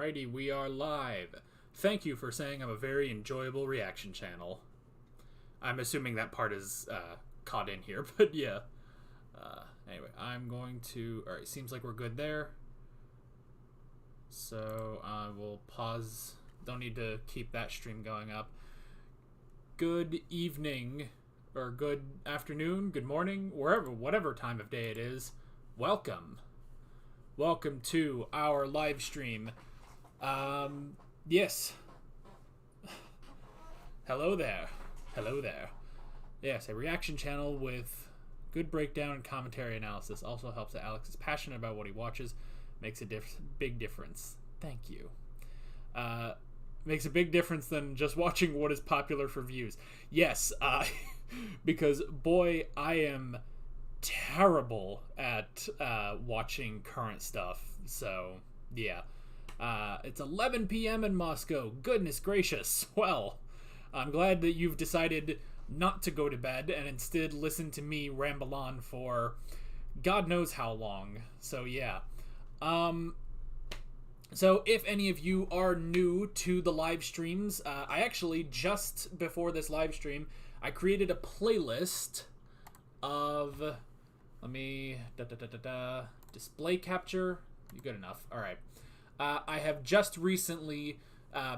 Alrighty, we are live. Thank you for saying I'm a very enjoyable reaction channel. I'm assuming that part is caught in here, but yeah. Anyway, I'm going to... Alright, seems like we're good there. So I will pause. Don't need to keep that stream going up. Good evening, or good afternoon, good morning, whatever time of day it is. Welcome. Welcome to our live stream. Yes. Hello there. Hello there. Yes, a reaction channel with good breakdown and commentary analysis. Also helps that Alex is passionate about what he watches. Makes a big difference. Thank you. Makes a big difference than just watching what is popular for views. Yes, because boy, I am terrible at watching current stuff. So, yeah. It's 11 p.m. in Moscow. Goodness gracious. Well, I'm glad that you've decided not to go to bed and instead listen to me ramble on for God knows how long. So, yeah. So if any of you are new to the live streams, I actually, just before this live stream, I created a playlist of, let me, display capture, good enough, alright. I have just recently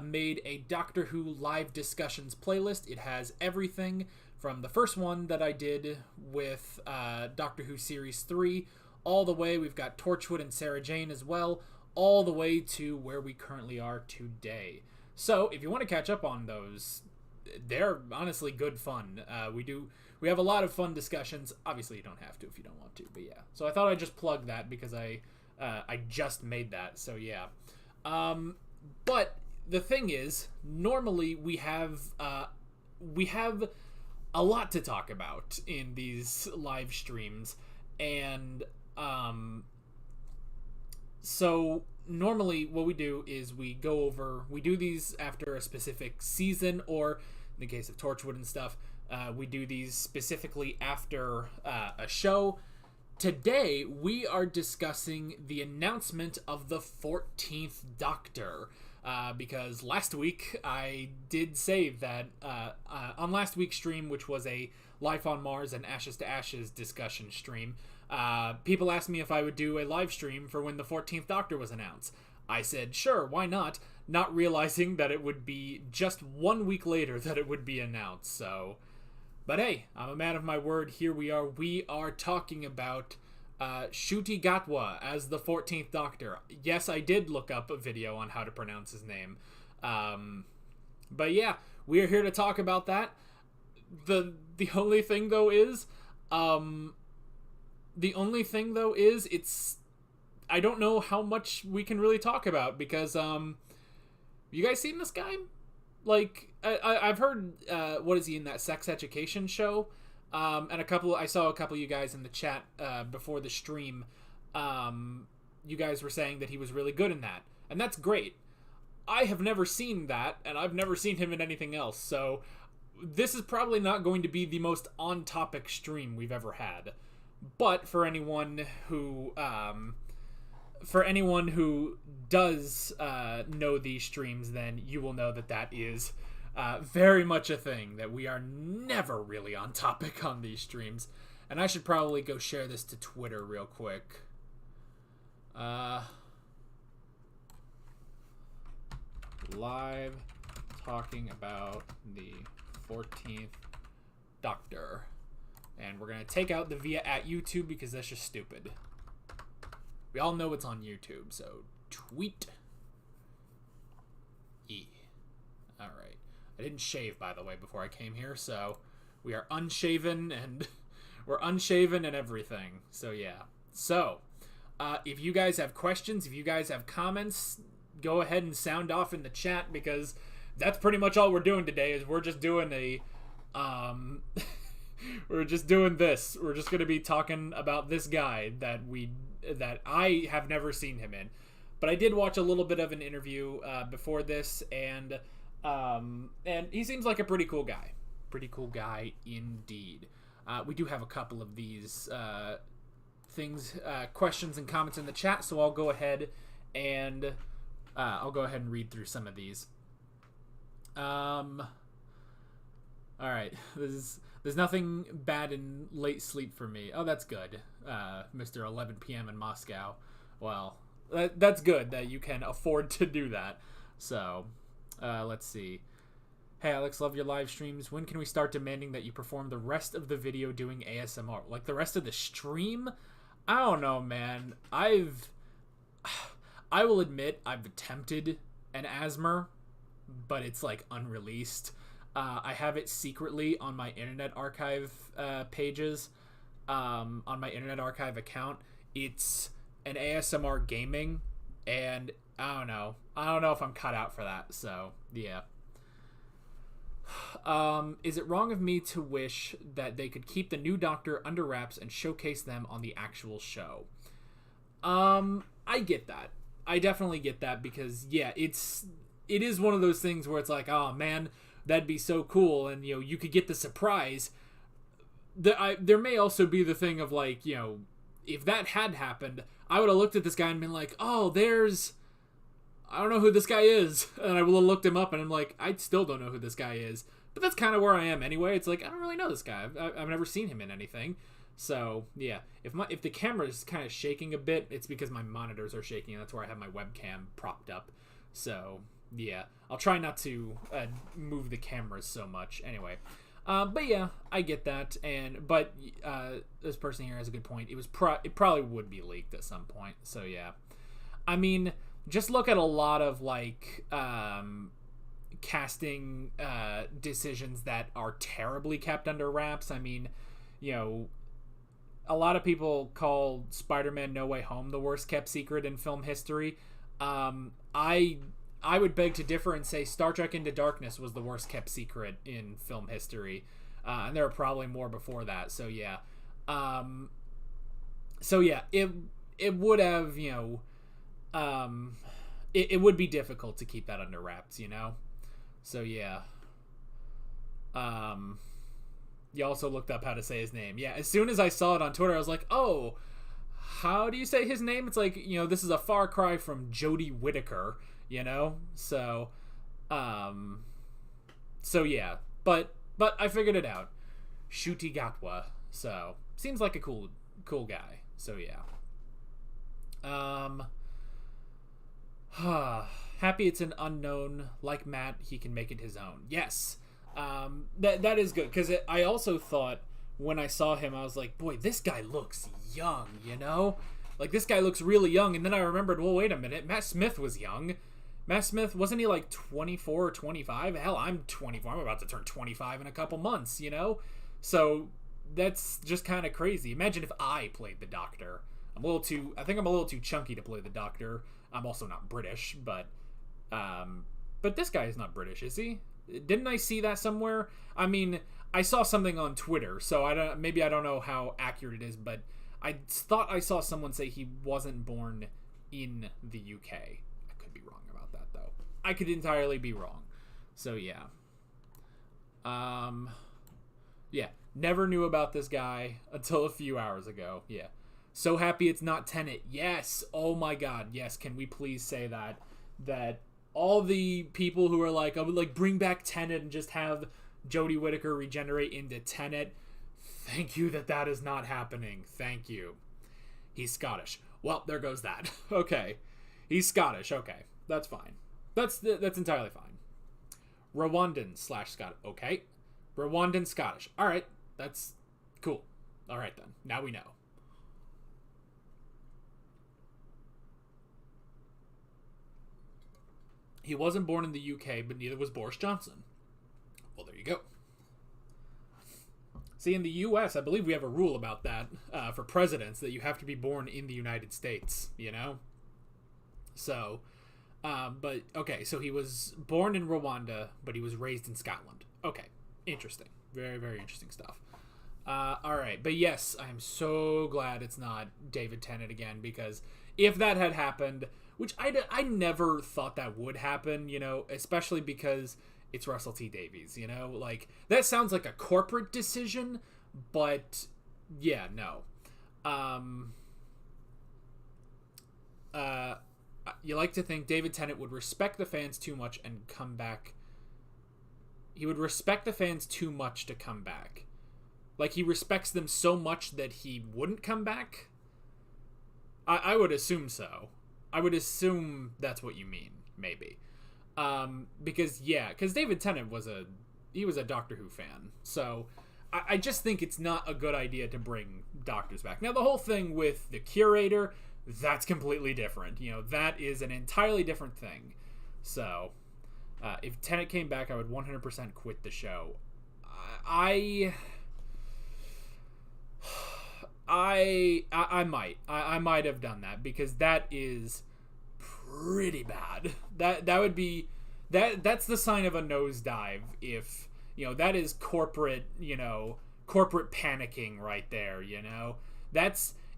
made a Doctor Who live discussions playlist. It has everything from the first one that I did with Doctor Who Series 3, all the way, we've got Torchwood and Sarah Jane as well, all the way to where we currently are today. So, if you want to catch up on those, they're honestly good fun. We have a lot of fun discussions. Obviously, you don't have to if you don't want to, but yeah. So I thought I'd just plug that because I just made that, so yeah. But the thing is, normally we have a lot to talk about in these live streams, and so normally what we do is we do these after a specific season, or in the case of Torchwood and stuff, we do these specifically after a show. Today we are discussing the announcement of the 14th Doctor, because last week I did say that on last week's stream, which was a Life on Mars and Ashes to Ashes discussion stream, people asked me if I would do a live stream for when the 14th Doctor was announced. I said, sure, why not realizing that it would be just 1 week later that it would be announced, so... But hey, I'm a man of my word, here we are. We are talking about Ncuti Gatwa as the 14th Doctor. Yes, I did look up a video on how to pronounce his name. But yeah, we are here to talk about that. The only thing though is... it's... I don't know how much we can really talk about, because, you guys seen this guy? Like, I've heard, what is he in that sex education show? And I saw a couple of you guys in the chat, before the stream, you guys were saying that he was really good in that. And that's great. I have never seen that, and I've never seen him in anything else, so this is probably not going to be the most on-topic stream we've ever had. But for anyone who does know these streams, then you will know that is very much a thing, that we are never really on topic on these streams. And I should probably go share this to Twitter real quick. Live talking about the 14th Doctor. And we're going to take out the via at YouTube because that's just stupid. We all know it's on YouTube, so tweet. Alright. I didn't shave, by the way, before I came here, so we are unshaven, and we're unshaven and everything. So, yeah. So, if you guys have questions, if you guys have comments, go ahead and sound off in the chat, because that's pretty much all we're doing today, is we're just doing a... we're just doing this. We're just going to be talking about this guy that I have never seen him in. But I did watch a little bit of an interview before this, and he seems like a pretty cool guy. Pretty cool guy indeed. We do have a couple of these questions and comments in the chat, so I'll go ahead and I'll go ahead and read through some of these. All right. There's nothing bad in late sleep for me. Oh, that's good. Mr. 11 p.m. in Moscow. Well, that's good that you can afford to do that. So, let's see. Hey, Alex, love your live streams. When can we start demanding that you perform the rest of the video doing ASMR? Like the rest of the stream? I don't know, man. I will admit I've attempted an ASMR, but it's like unreleased. I have it secretly on my Internet Archive pages, on my Internet Archive account. It's an ASMR gaming, and I don't know if I'm cut out for that. So yeah. Is it wrong of me to wish that they could keep the new Doctor under wraps and showcase them on the actual show? I get that. I definitely get that because yeah, it is one of those things where it's like, oh man, that'd be so cool, and you know, you could get the surprise. There may also be the thing of like, you know, if that had happened, I would have looked at this guy and been like, oh, I don't know who this guy is. And I would have looked him up and I'm like, I still don't know who this guy is. But that's kind of where I am anyway. It's like, I don't really know this guy. I've never seen him in anything. So, yeah. If the camera is kind of shaking a bit, it's because my monitors are shaking. And that's where I have my webcam propped up. So, yeah. I'll try not to move the cameras so much. Anyway. But yeah, I get that. But this person here has a good point. It probably would be leaked at some point. So, yeah. I mean, just look at a lot of like casting decisions that are terribly kept under wraps. I mean, you know, a lot of people call Spider-Man No Way Home the worst kept secret in film history. I would beg to differ and say Star Trek Into Darkness was the worst kept secret in film history, and there are probably more before that. So yeah, it would have, you know. It would be difficult to keep that under wraps, you know? So, yeah. You also looked up how to say his name. Yeah, as soon as I saw it on Twitter, I was like, oh, how do you say his name? It's like, you know, this is a far cry from Jodie Whittaker, you know? So yeah. But I figured it out. Ncuti Gatwa. So, seems like a cool guy. So, yeah. Happy it's an unknown. Like Matt, he can make it his own. Yes. That is good, because I also thought when I saw him, I was like, boy, this guy looks young, you know? Like, this guy looks really young, and then I remembered, well, wait a minute, Matt Smith was young. Matt Smith, wasn't he like 24 or 25? Hell, I'm 24. I'm about to turn 25 in a couple months, you know? So, that's just kind of crazy. Imagine if I played the Doctor. I think I'm a little too chunky to play the Doctor. I'm also not British, but this guy is not British, is he? Didn't I see that somewhere? I mean, I saw something on Twitter, so I don't know how accurate it is, but I thought I saw someone say he wasn't born in the UK. I could be wrong about that, though. I could entirely be wrong. So yeah. Yeah, never knew about this guy until a few hours ago. Yeah. So happy it's not Tenet. Yes. Oh my god. Yes. Can we please say that all the people who are like, I would like bring back Tenet and just have Jodie Whittaker regenerate into Tenet. Thank you that is not happening. Thank you. He's Scottish. Well, there goes that. Okay. He's Scottish. Okay. That's fine. That's entirely fine. Rwandan/Scottish. Okay. Rwandan Scottish. All right. That's cool. All right then. Now we know. He wasn't born in the UK, but neither was Boris Johnson. Well, there you go. See, in the US, I believe we have a rule about that for presidents, that you have to be born in the United States, you know? So, but, okay, so he was born in Rwanda, but he was raised in Scotland. Okay, interesting. Very, very interesting stuff. Alright, but yes, I'm so glad it's not David Tennant again, because if that had happened, which I never thought that would happen, you know, especially because it's Russell T Davies, you know? Like, that sounds like a corporate decision, but, yeah, no. You like to think David Tennant would respect the fans too much and come back. He would respect the fans too much to come back. Like, he respects them so much that he wouldn't come back? I would assume so. I would assume that's what you mean, maybe. Because David Tennant was a Doctor Who fan. So, I just think it's not a good idea to bring doctors back. Now, the whole thing with the curator, that's completely different. You know, that is an entirely different thing. So, if Tennant came back, I would 100% quit the show. I might have done that, because that is pretty bad. That would be that's the sign of a nosedive. If that is corporate panicking right there.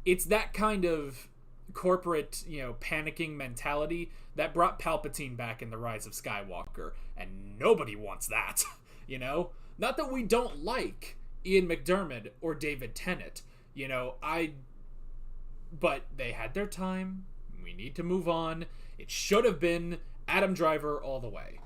It's that kind of corporate panicking mentality that brought Palpatine back in The Rise of Skywalker, and nobody wants that. Not that we don't like Ian McDiarmid or David Tennant. But they had their time. We need to move on. It should have been Adam Driver all the way.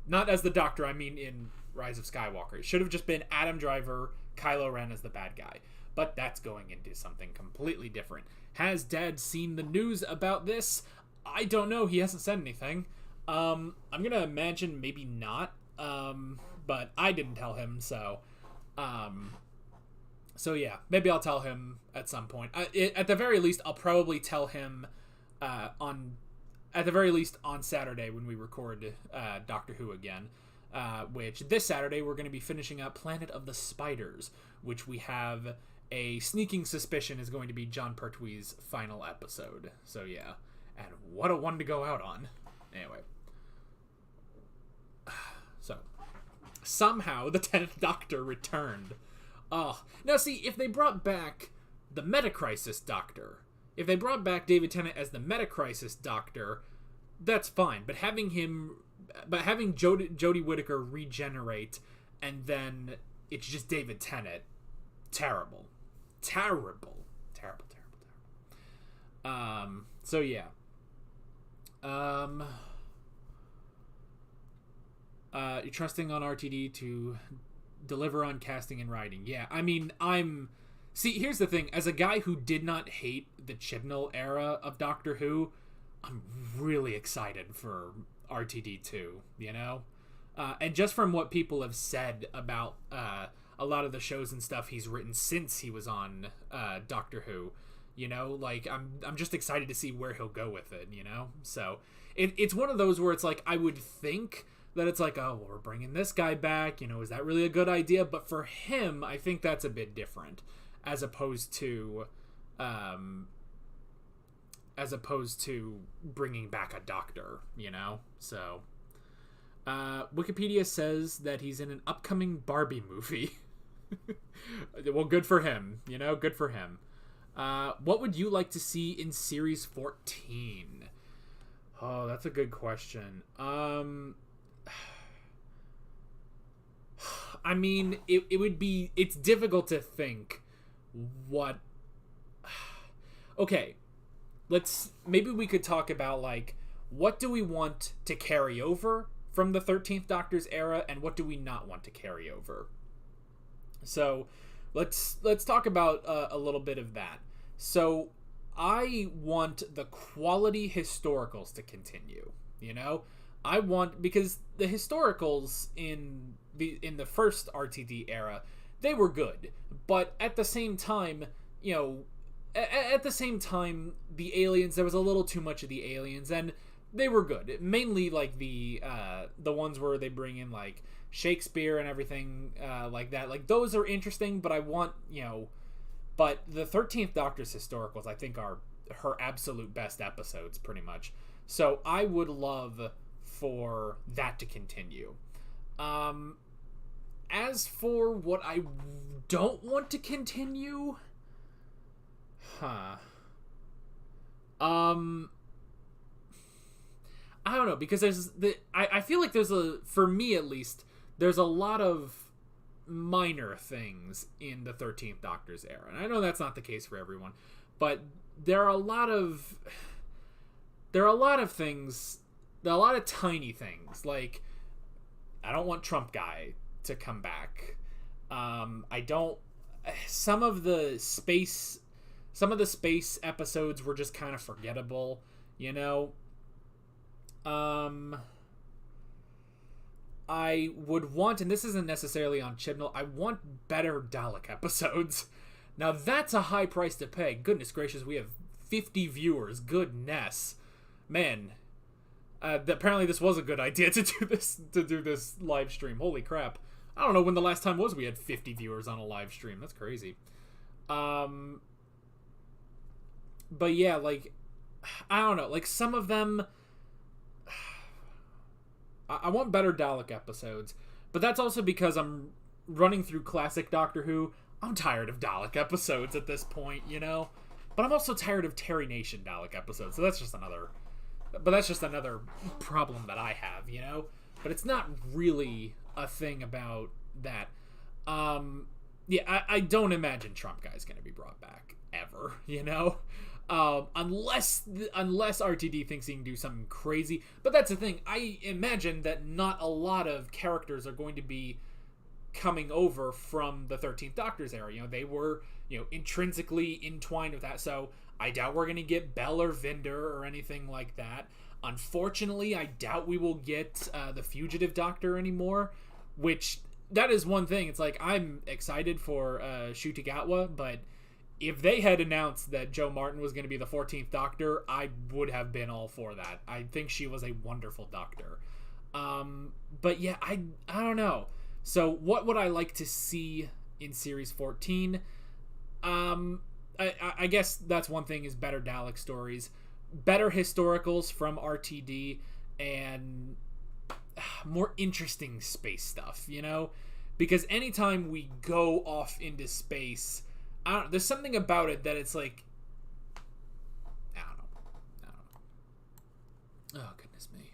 Not as the Doctor, I mean in Rise of Skywalker. It should have just been Adam Driver, Kylo Ren as the bad guy. But that's going into something completely different. Has Dad seen the news about this? I don't know. He hasn't said anything. I'm going to imagine maybe not. But I didn't tell him, so... So yeah, maybe I'll tell him at some point. At the very least, I'll probably tell him on Saturday when we record Doctor Who again. Which this Saturday we're going to be finishing up Planet of the Spiders, which we have a sneaking suspicion is going to be John Pertwee's final episode. So yeah, and what a one to go out on. Anyway, so somehow the 10th Doctor returned. Oh, now see, if they brought back the Metacrisis Doctor, if they brought back David Tennant as the Metacrisis Doctor, that's fine. But having Jodie Whittaker regenerate and then it's just David Tennant, terrible. So yeah. You're trusting on RTD to deliver on casting and writing. Yeah, I mean, see, here's the thing. As a guy who did not hate the Chibnall era of Doctor Who, I'm really excited for RTD2, and just from what people have said about a lot of the shows and stuff he's written since he was on Doctor Who, I'm just excited to see where he'll go with it, so it's one of those where it's like, I would think that it's like, oh, well, we're bringing this guy back, is that really a good idea? But for him, I think that's a bit different, as opposed to bringing back a doctor, So, Wikipedia says that he's in an upcoming Barbie movie. Well, good for him, good for him. What would you like to see in Series 14? Oh, that's a good question. I mean, it's difficult to think what... Okay, maybe we could talk about, like, what do we want to carry over from the 13th Doctor's era, and what do we not want to carry over? So, let's talk about a little bit of that. So, I want the quality historicals to continue, I want, because the historicals in the first RTD era, they were good, but at the same time, the aliens, there was a little too much of the aliens, and they were good. Mainly like the ones where they bring in like Shakespeare and everything like that. Like, those are interesting, but I want, but the 13th Doctor's historicals, I think, are her absolute best episodes, pretty much. So I would love for that to continue. As for what I don't want to continue, I don't know, because I feel like for me at least, there's a lot of minor things in the 13th Doctor's era. And I know that's not the case for everyone, but there are a lot of... there are a lot of things, there are a lot of tiny things, like, I don't want Trump Guy to come back. I don't, some of the space episodes were just kind of forgettable, you know? I would want, and this isn't necessarily on Chibnall, I want better Dalek episodes. Now that's a high price to pay. Goodness gracious, we have 50 viewers. Goodness. Man. Apparently this was a good idea to do this live stream. Holy crap. I don't know when the last time was we had 50 viewers on a live stream. That's crazy. But yeah, like, I don't know. Like, some of them, I want better Dalek episodes, but that's also because I'm running through classic Doctor Who. I'm tired of Dalek episodes at this point, you know? But I'm also tired of Terry Nation Dalek episodes, so that's just another problem that I have, you know? But it's not really a thing about that. Yeah, I don't imagine Trump Guy's gonna be brought back, ever, you know? Unless RTD thinks he can do something crazy. But that's the thing. I imagine that not a lot of characters are going to be coming over from the 13th Doctor's era. You know, they were, you know, intrinsically entwined with that. So I doubt we're going to get Bell or Vinder or anything like that. Unfortunately, I doubt we will get the Fugitive Doctor anymore, which, that is one thing. It's like, I'm excited for Ncuti Gatwa, but if they had announced that Jo Martin was going to be the 14th Doctor, I would have been all for that. I think she was a wonderful Doctor. But yeah, I don't know. So what would I like to see in Series 14? I guess that's one thing, is better Dalek stories, better historicals from RTD, and more interesting space stuff, you know? Because anytime we go off into space, there's something about it that it's like, I don't know. Oh, goodness me.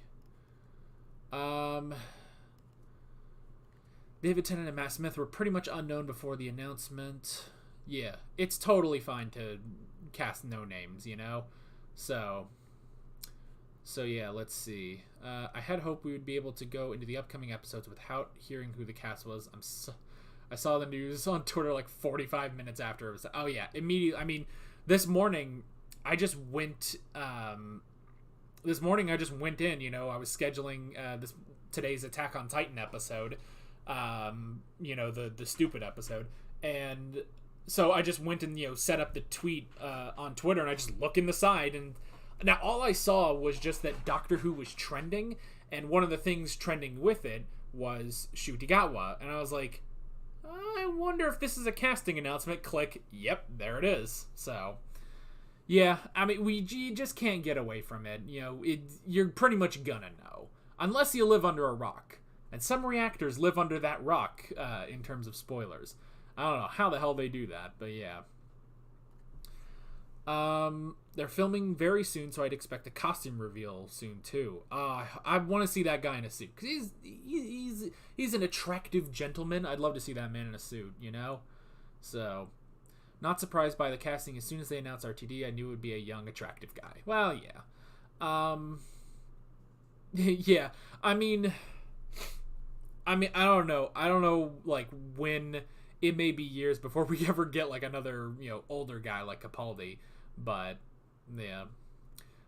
David Tennant and Matt Smith were pretty much unknown before the announcement. Yeah, it's totally fine to cast no names, you know? So yeah, let's see. I had hoped we would be able to go into the upcoming episodes without hearing who the cast was. I saw the news on Twitter like 45 minutes after it was. Oh yeah, immediately. I mean, this morning I just went in. You know, I was scheduling today's Attack on Titan episode. You know, the stupid episode, and so I just went and, you know, set up the tweet on Twitter, and I just look in the side, and now all I saw was just that Doctor Who was trending, and one of the things trending with it was Ncuti Gatwa, and I was like, I wonder if this is a casting announcement. Click. Yep, there it is. So, yeah, I mean, you just can't get away from it. You know, you're pretty much gonna know. Unless you live under a rock. And some reactors live under that rock, in terms of spoilers. I don't know how the hell they do that, but yeah. They're filming very soon, so I'd expect a costume reveal soon, too. I want to see that guy in a suit, because he's an attractive gentleman. I'd love to see that man in a suit, you know? So, not surprised by the casting. As soon as they announced RTD, I knew it would be a young, attractive guy. Well, yeah. Yeah, I mean, I don't know. I don't know, like, when. It may be years before we ever get, like, another, you know, older guy like Capaldi. But, yeah.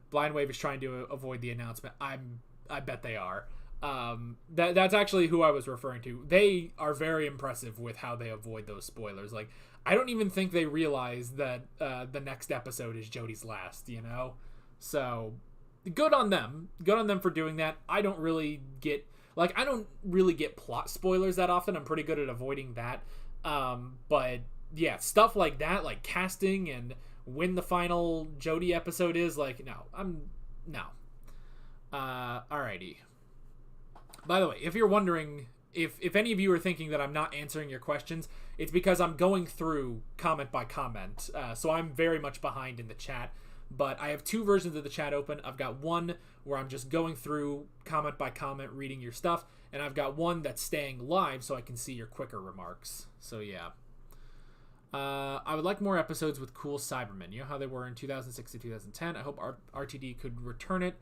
Blind Wave is trying to avoid the announcement. I bet they are. That's actually who I was referring to. They are very impressive with how they avoid those spoilers. Like, I don't even think they realize that the next episode is Jodie's last, you know? So, good on them. Good on them for doing that. I don't really get plot spoilers that often. I'm pretty good at avoiding that. But yeah, stuff like that, like casting and when the final Jodie episode is, like, no. Alrighty. By the way, if you're wondering, if any of you are thinking that I'm not answering your questions, it's because I'm going through comment by comment. So I'm very much behind in the chat. But I have two versions of the chat open. I've got one where I'm just going through comment by comment, reading your stuff. And I've got one that's staying live so I can see your quicker remarks. So, yeah. I would like more episodes with cool Cybermen. You know how they were in 2006 to 2010? I hope RTD could return it,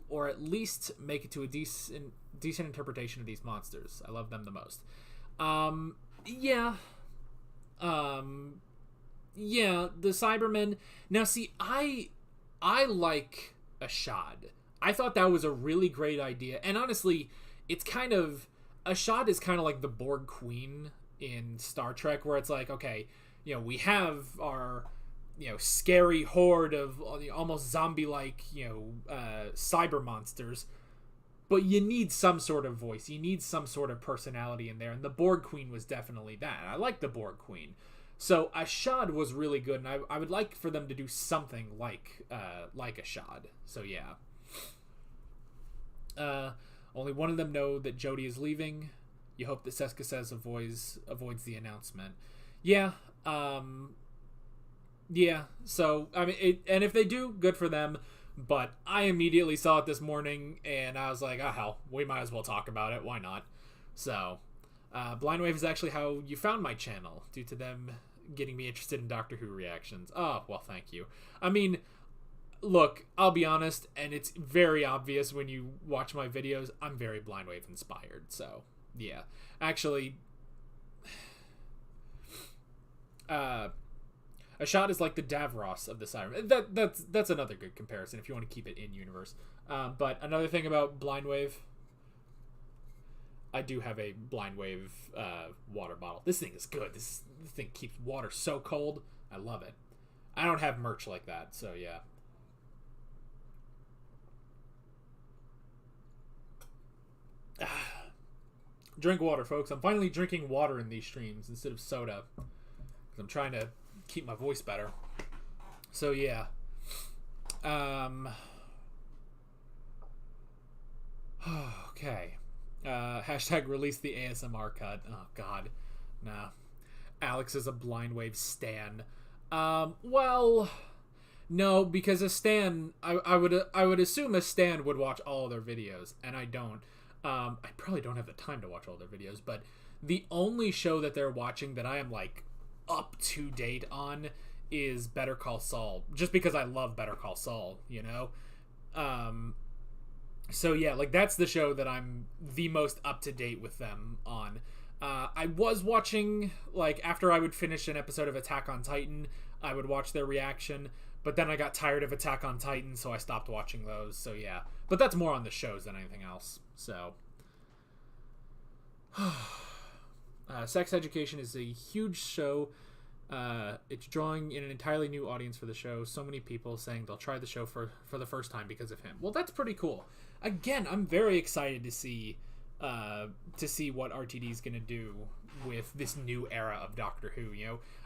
or at least make it to a decent interpretation of these monsters. I love them the most. Yeah. Yeah, the Cybermen. Now, see, I like Ashad. I thought that was a really great idea. And honestly, it's kind of... Ashad is kind of like the Borg Queen in Star Trek, where it's like, okay, we have our, scary horde of almost zombie-like, cyber monsters, but you need some sort of voice. You need some sort of personality in there, and the Borg Queen was definitely that. I like the Borg Queen. So Ashad was really good, and I would like for them to do something like Ashad. So yeah. Only one of them know that Jodie is leaving. You hope that Seska Says avoids the announcement. Yeah. Yeah. So, I mean, and if they do, good for them. But I immediately saw it this morning, and I was like, oh, hell, we might as well talk about it. Why not? So, Blind Wave is actually how you found my channel, due to them getting me interested in Doctor Who reactions. Oh, well, thank you. I mean... Look, I'll be honest, and it's very obvious when you watch my videos, I'm very Blind Wave inspired, so, yeah. Actually, Ashad is like the Davros of the Cybermen. That's another good comparison if you want to keep it in universe. But another thing about Blind Wave, I do have a Blind Wave water bottle. This thing is good. This thing keeps water so cold. I love it. I don't have merch like that, so yeah. Drink water, folks. I'm finally drinking water in these streams instead of soda, because I'm trying to keep my voice better. So yeah. Okay. Hashtag release the ASMR cut. Oh god. Nah. Alex is a Blind Wave stan. Well, no, because a stan, I would assume a stan would watch all of their videos, and I don't. I probably don't have the time to watch all their videos, but the only show that they're watching that I am, like, up to date on is Better Call Saul, just because I love Better Call Saul, So yeah, like, that's the show that I'm the most up to date with them on. I was watching, like, after I would finish an episode of Attack on Titan, I would watch their reaction, but then I got tired of Attack on Titan, so I stopped watching those, so yeah. But that's more on the shows than anything else, so. Sex Education is a huge show. It's drawing in an entirely new audience for the show. So many people saying they'll try the show for the first time because of him. Well, that's pretty cool. Again, I'm very excited to see what RTD is going to do with this new era of Doctor Who.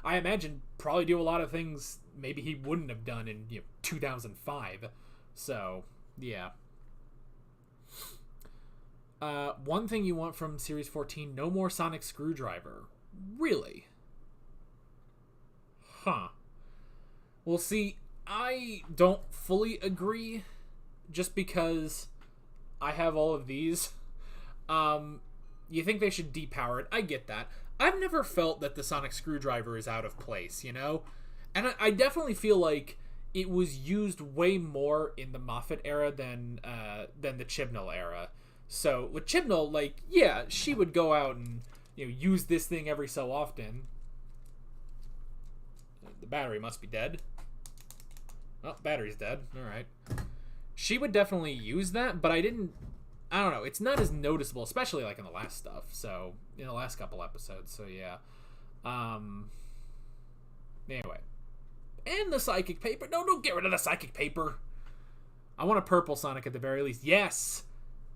I imagine probably do a lot of things maybe he wouldn't have done in 2005. So yeah. One thing you want from Series 14: no more sonic screwdriver. Really? Huh. Well, see, I don't fully agree, just because I have all of these. You think they should depower it. I get that. I've never felt that the sonic screwdriver is out of place, And I definitely feel like it was used way more in the Moffat era than the Chibnall era. So, with Chibnall, like, yeah, she would go out and, use this thing every so often. The battery must be dead. Oh, battery's dead. Alright. She would definitely use that, but I don't know, it's not as noticeable, especially, like, in the last stuff, so, in the last couple episodes, so yeah. Anyway. And the psychic paper. No, don't get rid of the psychic paper. I want a purple Sonic at the very least. Yes!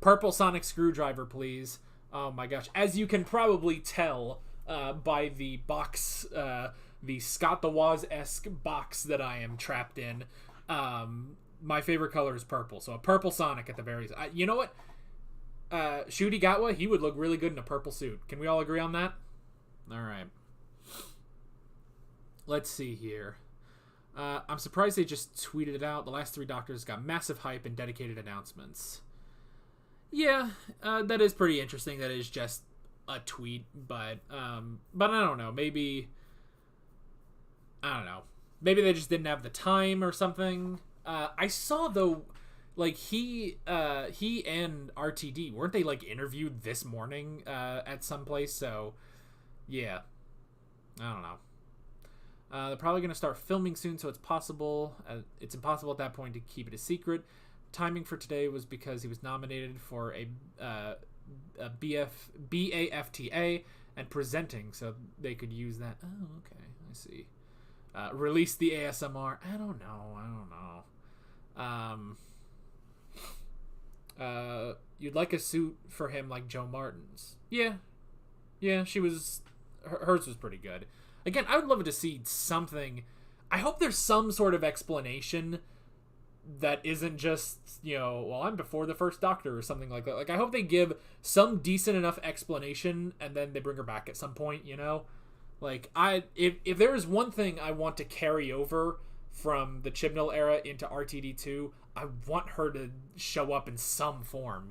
Purple sonic screwdriver, please. Oh my gosh. As you can probably tell by the box, the Scott the Woz-esque box that I am trapped in, my favorite color is purple. So a purple Sonic at the very least. You know what? Ncuti Gatwa, he would look really good in a purple suit. Can we all agree on that? Alright. Let's see here. I'm surprised they just tweeted it out. The last 3 Doctors got massive hype and dedicated announcements. Yeah, that is pretty interesting. That is just a tweet, but I don't know. Maybe I don't know. Maybe they just didn't have the time or something. I saw though, like he and RTD weren't they like interviewed this morning at some place? So yeah, I don't know. They're probably going to start filming soon, so it's possible. It's impossible at that point to keep it a secret. Timing for today was because he was nominated for a BAFTA and presenting, so they could use that. Oh, okay, I see. Release the ASMR. I don't know. You'd like a suit for him like Joe Martin's. Yeah, she was. Hers was pretty good. Again, I would love to see something. I hope there's some sort of explanation that isn't just, well, I'm before the first Doctor or something like that. Like, I hope they give some decent enough explanation and then they bring her back at some point, Like, if there is one thing I want to carry over from the Chibnall era into RTD2, I want her to show up in some form,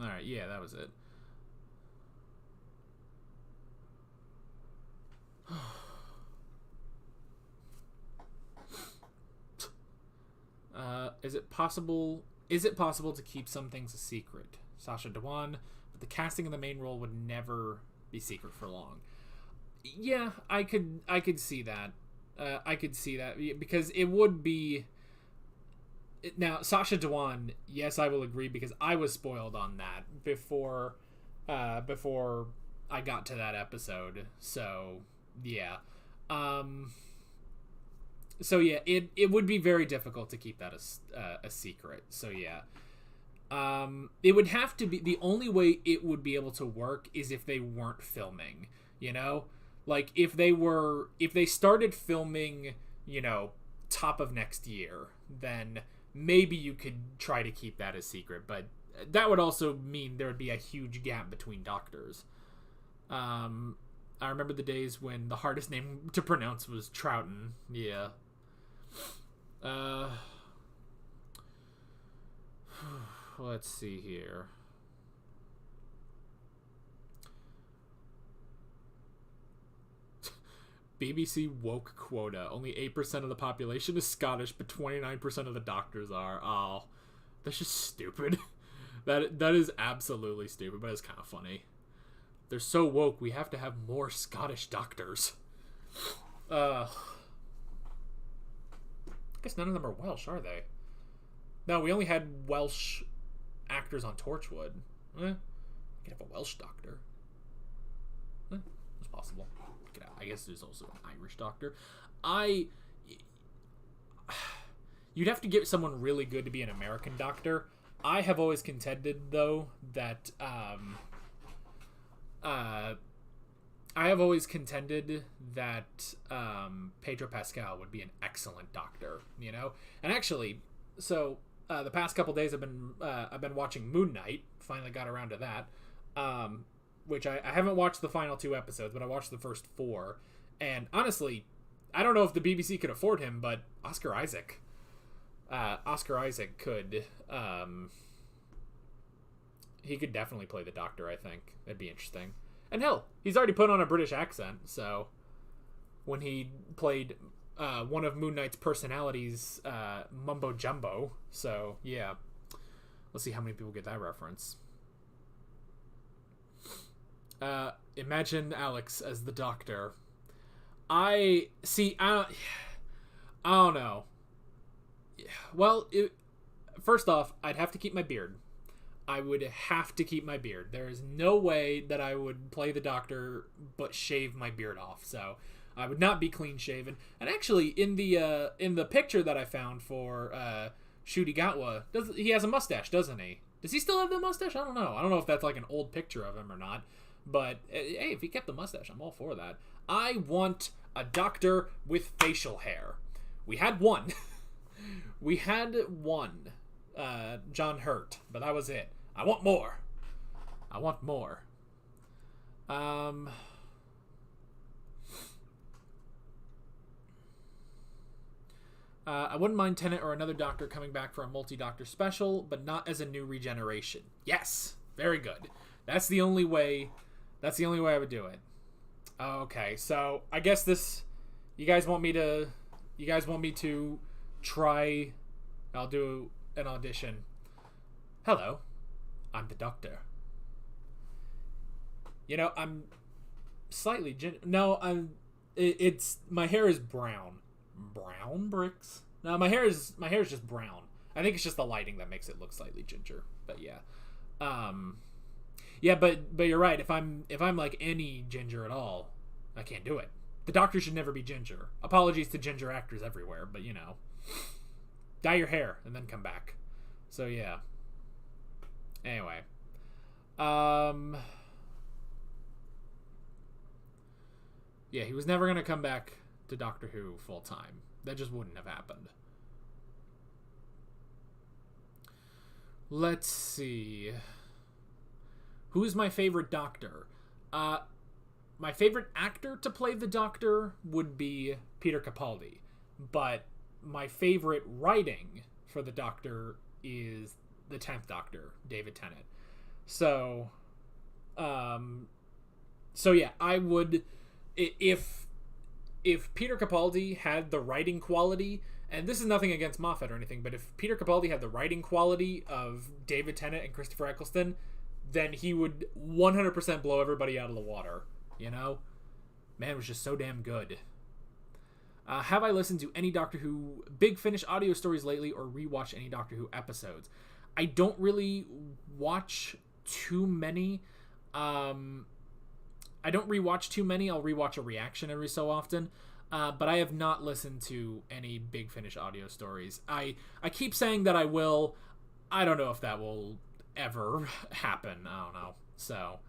Alright, yeah, that was it. Is it possible to keep some things a secret? Sacha Dhawan, but the casting of the main role would never be secret for long. Yeah, I could see that. I could see that because it would be. Now, Sacha Dhawan, yes, I will agree because I was spoiled on that before I got to that episode. So yeah, it would be very difficult to keep that a secret. So yeah, it would have to be the only way it would be able to work is if they weren't filming. Like if they started filming, top of next year, then maybe you could try to keep that a secret, but that would also mean there would be a huge gap between Doctors. I remember the days when the hardest name to pronounce was Troughton. Yeah. Let's see here. BBC woke quota. Only 8% of the population is Scottish, but 29% of the Doctors are. Oh, that's just stupid. That is absolutely stupid, but it's kind of funny. They're so woke, we have to have more Scottish Doctors. I guess none of them are Welsh, are they? No, we only had Welsh actors on Torchwood. You could have a Welsh Doctor. It's possible. I guess there's also an Irish Doctor. You'd have to get someone really good to be an American Doctor. I have always contended, though, that Pedro Pascal would be an excellent Doctor, And actually, so the past couple days I've been watching Moon Knight. Finally got around to that. Which I haven't watched the final 2 episodes, but I watched the first 4. And honestly, I don't know if the BBC could afford him, but Oscar Isaac could, he could definitely play the Doctor, I think. That'd be interesting. And hell, he's already put on a British accent, so when he played one of Moon Knight's personalities, Mumbo Jumbo. So, yeah. Let's see how many people get that reference. Imagine Alex as the Doctor. I don't know. Well, first off, I'd have to keep my beard. I would have to keep my beard. There is no way that I would play the Doctor but shave my beard off. So I would not be clean shaven. And actually, in the picture that I found for Ncuti Gatwa, he has a mustache, doesn't he? Does he still have the mustache? I don't know. I don't know if that's like an old picture of him or not. But, hey, if he kept the mustache, I'm all for that. I want a Doctor with facial hair. We had one. John Hurt, but that was it. I want more. I wouldn't mind Tennant or another Doctor coming back for a multi-Doctor special, but not as a new Regeneration. Yes, very good. That's the only way I would do it. Okay, so I guess this. You guys want me to try? I'll do an audition. Hello, I'm the Doctor. You know, I'm slightly it's my hair is brown. Brown bricks? No, my hair is just brown. I think it's just the lighting that makes it look slightly ginger. But yeah. Yeah, but you're right. If I'm like any ginger at all, I can't do it. The Doctor should never be ginger. Apologies to ginger actors everywhere, but you know. Dye your hair and then come back. So yeah. Anyway. Yeah, he was never going to come back to Doctor Who full time. That just wouldn't have happened. Let's see. Who's my favorite Doctor? My favorite actor to play the Doctor would be Peter Capaldi. But my favorite writing for the Doctor is the 10th Doctor, David Tennant. So yeah, I would... If Peter Capaldi had the writing quality, and this is nothing against Moffat or anything, but if Peter Capaldi had the writing quality of David Tennant and Christopher Eccleston, then he would 100% blow everybody out of the water, you know? Man, it was just so damn good. Have I listened to any Doctor Who Big Finish audio stories lately or rewatched any Doctor Who episodes? I don't really watch too many. I don't rewatch too many. I'll rewatch a reaction every so often. But I have not listened to any Big Finish audio stories. I keep saying that I will. I don't know if that will ever happen. I don't know. So,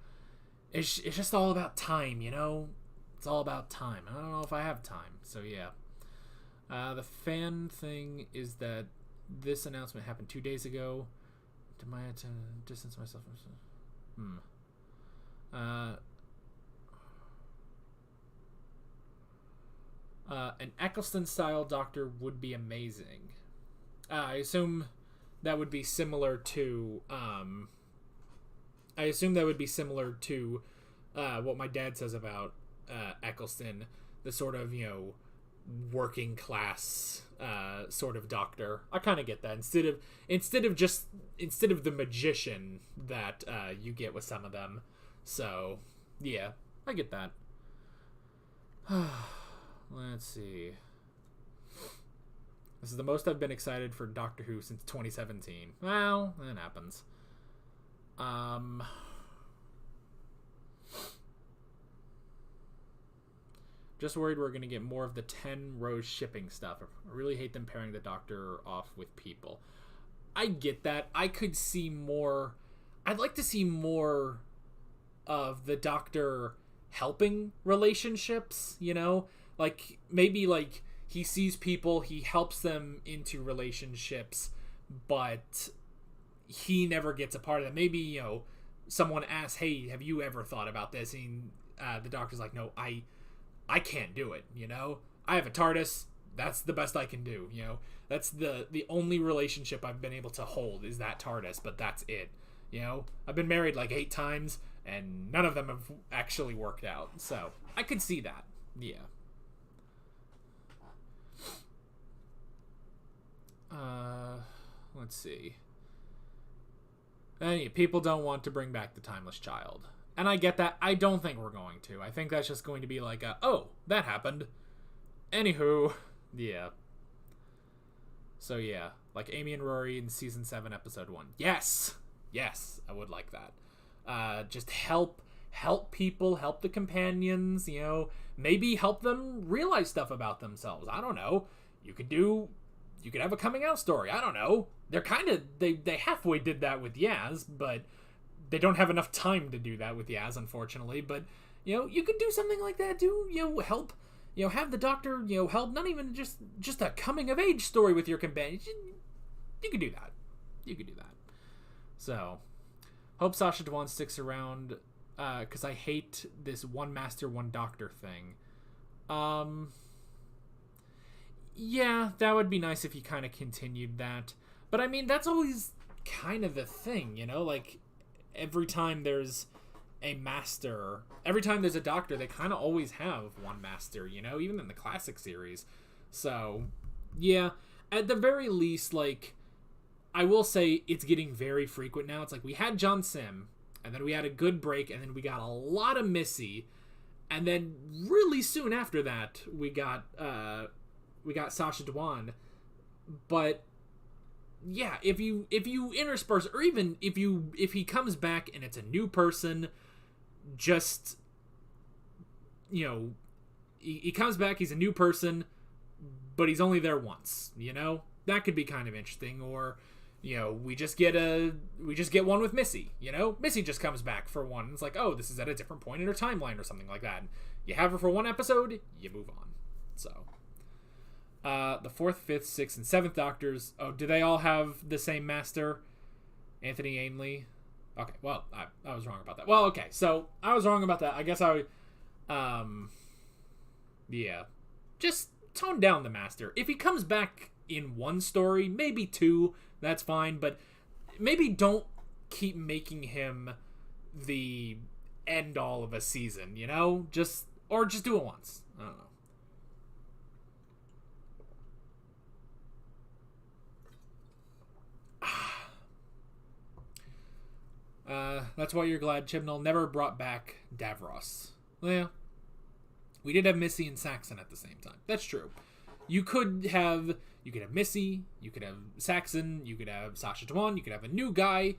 it's just all about time, you know? It's all about time. I don't know if I have time. So, yeah. The fan thing is that this announcement happened 2 days ago. Did I distance myself? An Eccleston-style Doctor would be amazing. I assume that would be similar to... what my dad says about Eccleston, the sort of, you know, working class sort of Doctor. I kind of get that. Instead of the magician that you get with some of them. So, yeah, I get that. Let's see. This is the most I've been excited for Doctor Who since 2017. Well, that happens. Just worried we're going to get more of the 10 Rose shipping stuff. I really hate them pairing the Doctor off with people. I get that. I could see more... I'd like to see more of the Doctor helping relationships, you know? Like, maybe, like, he sees people, he helps them into relationships, but he never gets a part of them. Maybe, you know, someone asks, hey, have you ever thought about this? And the Doctor's like, no, I can't do it, you know? I have a TARDIS, that's the best I can do, you know? That's the only relationship I've been able to hold is that TARDIS, but that's it, you know? I've been married like 8 times, and none of them have actually worked out, so I could see that, yeah. Let's see. People don't want to bring back the Timeless Child. And I get that. I don't think we're going to. I think that's just going to be like oh, that happened. Anywho, yeah. So yeah, like Amy and Rory in season 7, episode 1. Yes, I would like that. Just help people, help the companions. You know, maybe help them realize stuff about themselves. I don't know. You could have a coming out story. I don't know. They're kind of they halfway did that with Yaz, but they don't have enough time to do that with Yaz, unfortunately. But you know, you could do something like that. Help. You know, have the Doctor. You know, help. Not even just a coming of age story with your companions. You could do that. So, hope Sasha Dhawan sticks around. Because I hate this one Master, one Doctor thing. Yeah, that would be nice if you kind of continued that. But I mean, that's always kind of the thing, you know? Like, every time there's a master, every time there's a doctor, they kind of always have one master, you know? Even in the classic series. So, yeah, at the very least, like, I will say it's getting very frequent now. It's like we had John Sim, and then we had a good break, and then we got a lot of Missy, and then really soon after that, we got Sasha Dhawan. But yeah, if you intersperse, or even if he comes back and it's a new person, just, you know, he comes back, he's a new person, but he's only there once, you know? That could be kind of interesting. Or, you know, we just get one with Missy, you know? Missy just comes back for one. It's like, oh, this is at a different point in her timeline or something like that. And you have her for one episode, you move on. So, the 4th, 5th, 6th, and 7th Doctors, oh, do they all have the same master? Anthony Ainley? Okay, well, I was wrong about that. Well, okay, so I was wrong about that. I guess yeah. Just tone down the master. If he comes back in one story, maybe two, that's fine, but maybe don't keep making him the end all of a season, you know? Just do it once. I don't know. That's why you're glad Chibnall never brought back Davros. Well, yeah. We did have Missy and Saxon at the same time. That's true. You could have Missy, you could have Saxon, you could have Sasha Dhawan, you could have a new guy.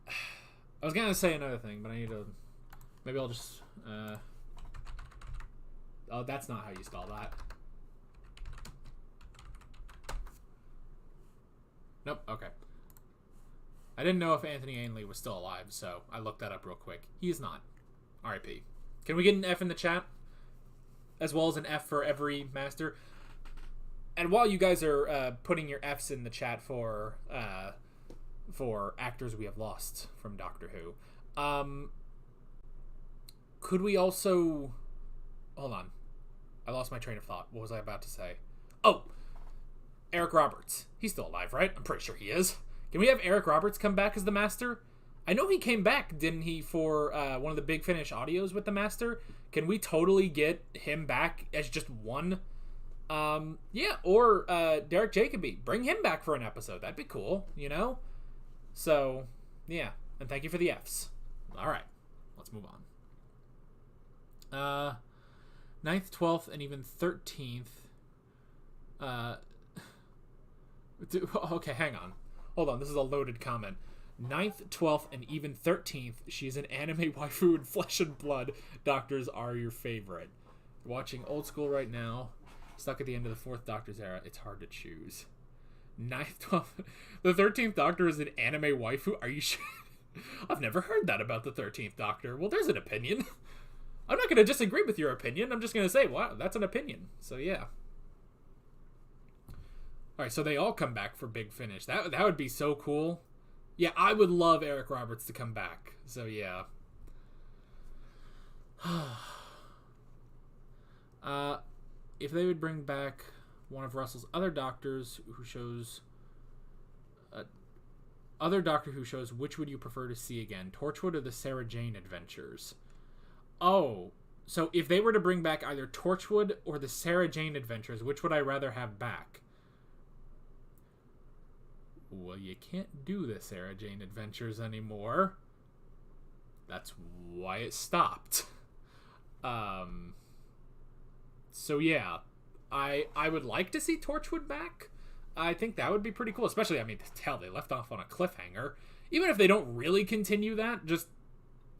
I was gonna say another thing, but I need to. Maybe I'll just. Oh, that's not how you spell that. Nope. Okay. I didn't know if Anthony Ainley was still alive, so I looked that up real quick. He is not. R.I.P. Can we get an F in the chat? As well as an F for every master. And while you guys are putting your Fs in the chat for actors we have lost from Doctor Who, could we also... Hold on. I lost my train of thought. What was I about to say? Oh! Eric Roberts. He's still alive, right? I'm pretty sure he is. Can we have Eric Roberts come back as the Master? I know he came back, didn't he, for one of the Big Finish audios with the Master? Can we totally get him back as just one? Yeah, or Derek Jacobi. Bring him back for an episode. That'd be cool, you know? So, yeah. And thank you for the Fs. All right. Let's move on. 9th, 12th, and even 13th. Okay, hang on. Hold on, this is a loaded comment. 9th, 12th, and even 13th, she's an anime waifu in Flesh and Blood. Doctors are your favorite. Watching old school right now. Stuck at the end of the 4th Doctor's era. It's hard to choose. 9th, 12th... The 13th Doctor is an anime waifu? Are you sure? I've never heard that about the 13th Doctor. Well, there's an opinion. I'm not going to disagree with your opinion. I'm just going to say, wow, that's an opinion. So, yeah. Alright, so they all come back for Big Finish. That would be so cool. Yeah, I would love Eric Roberts to come back. So, yeah. If they would bring back one of Russell's other doctors who shows... other Doctor Who shows, which would you prefer to see again? Torchwood or the Sarah Jane Adventures? Oh, so if they were to bring back either Torchwood or the Sarah Jane Adventures, which would I rather have back? Well, you can't do the Sarah Jane Adventures anymore. That's why it stopped. So yeah, I would like to see Torchwood back. I think that would be pretty cool, especially, I mean, hell, they left off on a cliffhanger. Even if they don't really continue that, just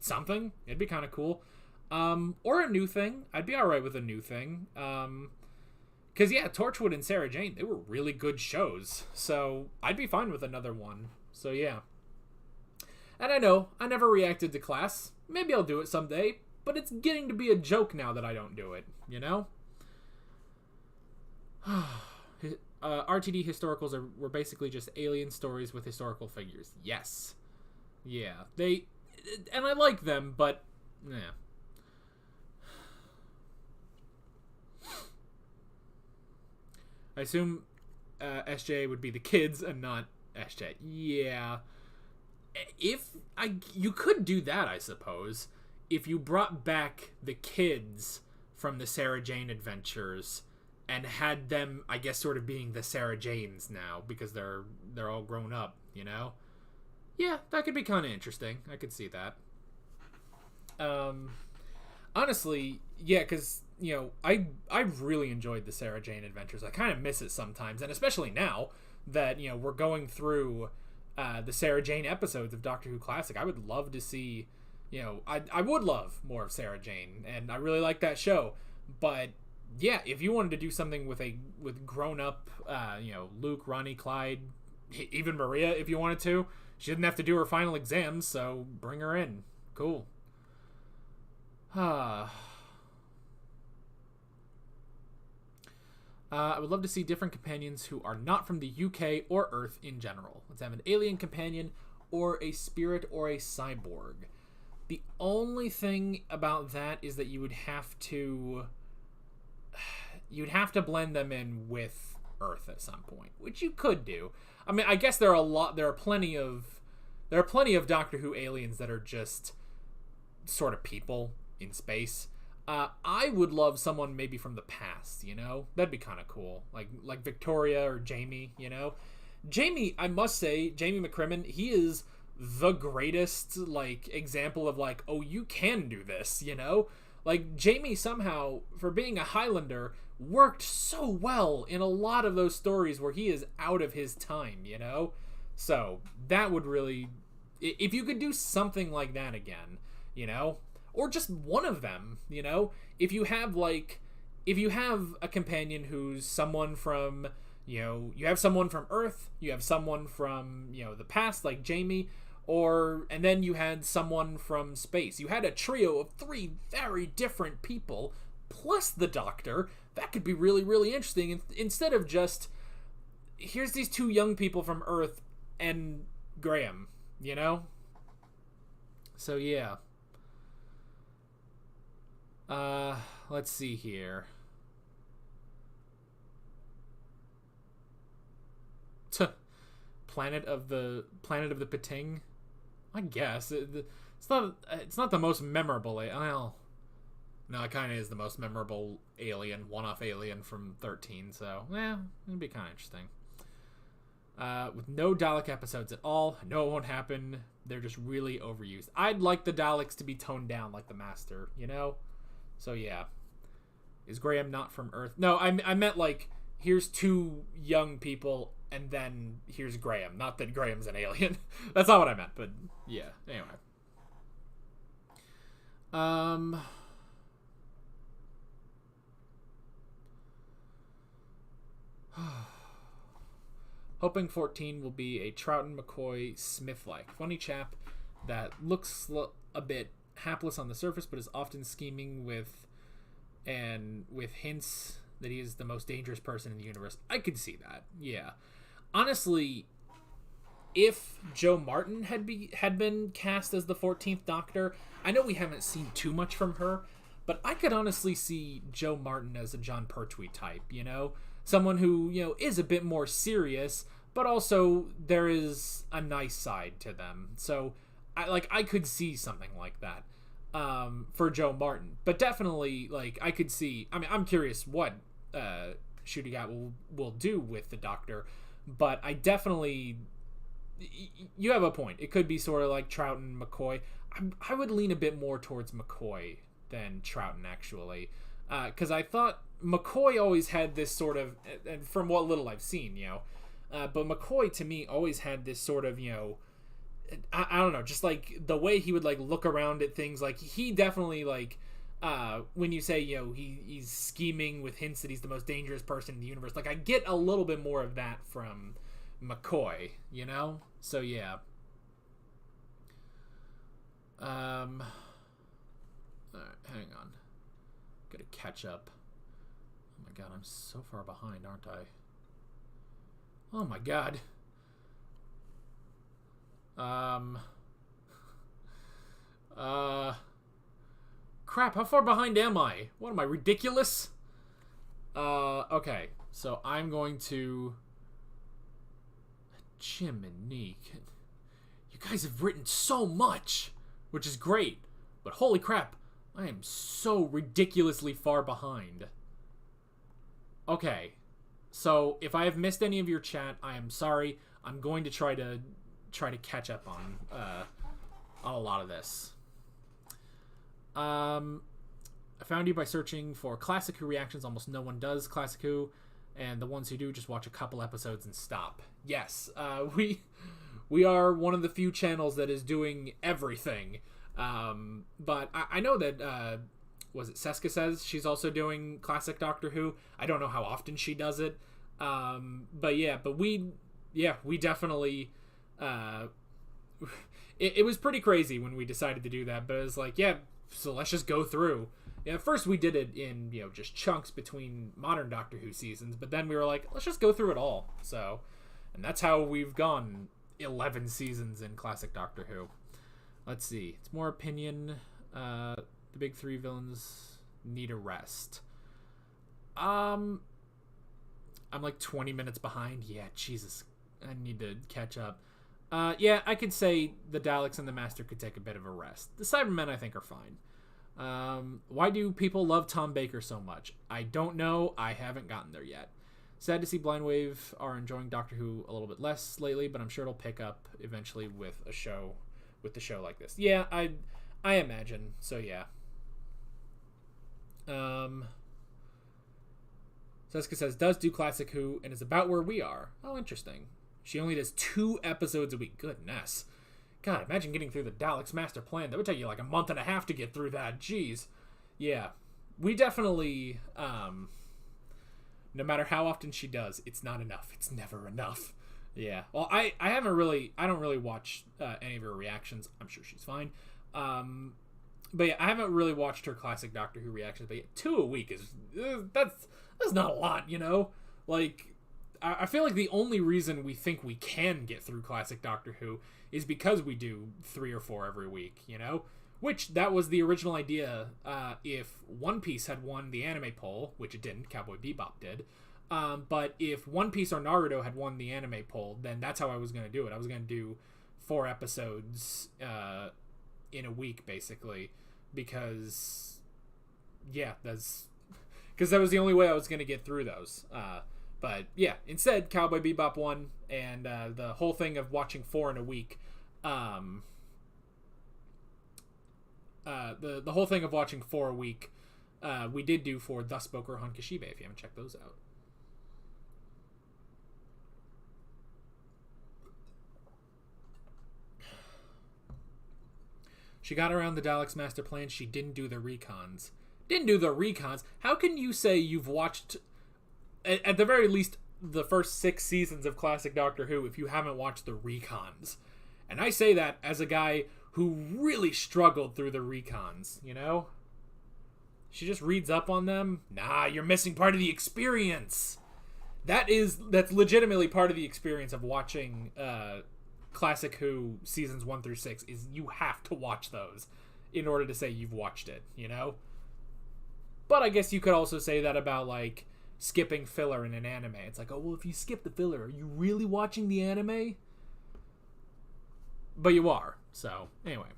something, it'd be kind of cool. Or a new thing. I'd be alright with a new thing. Because, yeah, Torchwood and Sarah Jane, they were really good shows. So, I'd be fine with another one. So, yeah. And I know, I never reacted to Class. Maybe I'll do it someday. But it's getting to be a joke now that I don't do it, you know? RTD historicals were basically just alien stories with historical figures. Yes. Yeah. And I like them, but, yeah. I assume SJ would be the kids and not SJ. Yeah. You could do that, I suppose, if you brought back the kids from the Sarah Jane adventures and had them, I guess, sort of being the Sarah Janes now because they're all grown up, you know? Yeah, that could be kind of interesting. I could see that. Honestly, yeah, because, you know, I really enjoyed the Sarah Jane adventures. I kind of miss it sometimes, and especially now that, you know, we're going through the Sarah Jane episodes of Doctor Who Classic. I would love to see, you know, I would love more of Sarah Jane, and I really like that show. But yeah, if you wanted to do something with grown up, you know, Luke, Ronnie, Clyde, even Maria, if you wanted to, she didn't have to do her final exams, so bring her in. Cool. I would love to see different companions who are not from the UK or Earth in general. Let's have an alien companion or a spirit or a cyborg. The only thing about that is that you would have to blend them in with Earth at some point, which you could do. I mean, I guess there are plenty of Doctor Who aliens that are just sort of people in space. I would love someone maybe from the past, you know? That'd be kind of cool. Like Victoria or Jamie, you know? Jamie, I must say, Jamie McCrimmon, he is the greatest, like, example of, like, oh, you can do this, you know? Like, Jamie somehow, for being a Highlander, worked so well in a lot of those stories where he is out of his time, you know? So, that would really... If you could do something like that again, you know? Or just one of them, you know? If you have a companion who's someone from, you know, you have someone from Earth, you have someone from, you know, the past, like Jamie, and then you had someone from space. You had a trio of 3 very different people, plus the Doctor. That could be really, really interesting. Instead of just, here's these 2 young people from Earth and Graham, you know? So, yeah. Let's see here. Planet of the Pating? I guess it's not the most memorable. Well, no, it kind of is the most memorable one-off alien from 13. So, yeah, it'd be kind of interesting. With no Dalek episodes at all. I know it won't happen. They're just really overused. I'd like the Daleks to be toned down like the Master, you know? So, yeah. Is Graham not from Earth? No, I meant, like, here's 2 young people, and then here's Graham. Not that Graham's an alien. That's not what I meant, but, yeah. Anyway. Hoping 14 will be a Troughton McCoy Smith-like. Funny chap that looks a bit hapless on the surface, but is often scheming with hints that he is the most dangerous person in the universe. I could see that. Yeah. Honestly, if Jo Martin had been cast as the 14th Doctor, I know we haven't seen too much from her, but I could honestly see Jo Martin as a Jon Pertwee type, you know? Someone who, you know, is a bit more serious, but also there is a nice side to them. So, I could see something like that for Jo Martin. But definitely, like, I could see... I mean, I'm curious what Ncuti Gatwa will do with the Doctor, but I definitely... You have a point. It could be sort of like Troughton, McCoy. I would lean a bit more towards McCoy than Troughton, actually. Because I thought McCoy always had this sort of... And from what little I've seen, you know... but McCoy, to me, always had this sort of, you know... I don't know, just like the way he would like look around at things, like he definitely like when you say, you know, he's scheming with hints that he's the most dangerous person in the universe, like I get a little bit more of that from McCoy, you know? So yeah. Alright, hang on. Gotta catch up. Oh my god, I'm so far behind, aren't I? Oh my god. Crap, how far behind am I? What am I, ridiculous? Okay. So I'm going to... Jiminy. You guys have written so much, which is great. But holy crap, I am so ridiculously far behind. Okay. So if I have missed any of your chat, I am sorry. I'm going to try to catch up on a lot of this. I found you by searching for Classic Who reactions. Almost no one does Classic Who, and the ones who do just watch a couple episodes and stop. Yes, we are one of the few channels that is doing everything. But I know that was it Seska says she's also doing Classic Doctor Who. I don't know how often she does it. But we definitely it was pretty crazy when we decided to do that, but it was like, yeah, so let's just go through. Yeah, at first we did it in, just chunks between modern Doctor Who seasons, but then we were like, let's just go through it all. So, and that's how we've gone 11 seasons in Classic Doctor Who. Let's see. It's more opinion. The big three villains need a rest. I'm like 20 minutes behind. Yeah, Jesus. I need to catch up. Yeah, I could say the Daleks and the Master could take a bit of a rest. The Cybermen, I think, are fine. Why do people love Tom Baker so much? I don't know. I haven't gotten there yet. Sad to see Blindwave are enjoying Doctor Who a little bit less lately, but I'm sure it'll pick up eventually with the show like this. Yeah, I imagine. So yeah. Seska says does do Classic Who and is about where we are. Oh, interesting. She only does 2 episodes a week. Goodness. God, imagine getting through the Daleks Master Plan. That would take you like a month and a half to get through that. Jeez. Yeah. We definitely, no matter how often she does, it's not enough. It's never enough. Yeah. Well, I don't really watch any of her reactions. I'm sure she's fine. But yeah, I haven't really watched her Classic Doctor Who reactions, but yeah, 2 a week is, that's not a lot, Like, I feel like the only reason we think we can get through Classic Doctor Who is because we do 3 or 4 every week, Which, that was the original idea if One Piece had won the anime poll, which it didn't, Cowboy Bebop did. But if One Piece or Naruto had won the anime poll, then that's how I was going to do it. I was going to do 4 episodes in a week, basically, because, yeah, because that was the only way I was going to get through those. But yeah, instead, Cowboy Bebop won, and the whole thing of watching 4 in a week, the whole thing of watching 4 a week, we did do for Thus Spoke Rohan Kashibe, if you haven't checked those out. She got around the Daleks Master Plan. She didn't do the recons. Didn't do the recons? How can you say you've watched, at the very least, the first 6 seasons of Classic Doctor Who if you haven't watched the recons? And I say that as a guy who really struggled through the recons, She just reads up on them. Nah, you're missing part of the experience. That's legitimately part of the experience of watching Classic Who seasons 1 through 6 is you have to watch those in order to say you've watched it, But I guess you could also say that about, like, skipping filler in an anime. It's like, oh, well, if you skip the filler, are you really watching the anime? But you are. So, anyway.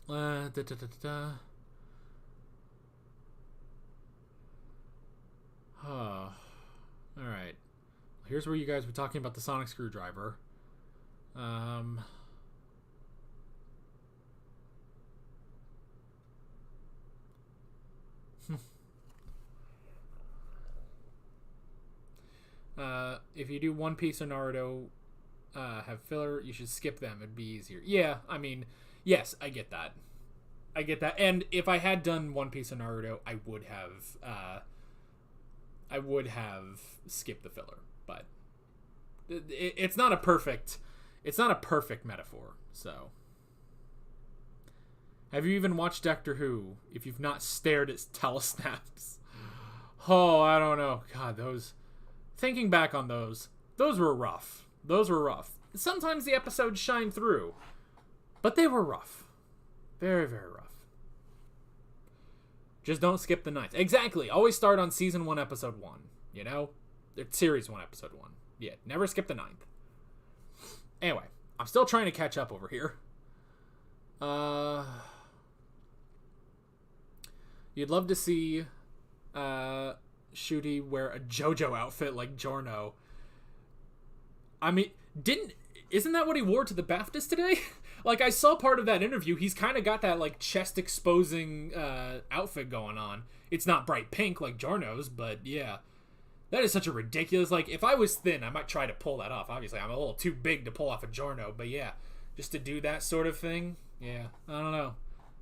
Oh, alright. Here's where you guys were talking about the sonic screwdriver. If you do One Piece or Naruto have filler, you should skip them. It'd be easier. Yeah, I mean, yes, I get that. And if I had done One Piece or Naruto, I would have skipped the filler. But it's not a perfect metaphor. So, have you even watched Doctor Who if you've not stared at telesnaps? Oh, I don't know. God, thinking back on those were rough. Sometimes the episodes shine through, but they were rough. Very, very rough. Just don't skip the ninth. Exactly. Always start on season 1, episode 1. You know? It's series 1, episode 1. Yeah, never skip the ninth. Anyway, I'm still trying to catch up over here. You'd love to see Ncuti wear a JoJo outfit like Giorno. I mean, isn't that what he wore to the BAFTAs today? Like, I saw part of that interview. He's kind of got that, like, chest-exposing outfit going on. It's not bright pink like Giorno's, but yeah. That is such a ridiculous... Like, if I was thin, I might try to pull that off. Obviously, I'm a little too big to pull off a Giorno, but yeah. Just to do that sort of thing, yeah. I don't know.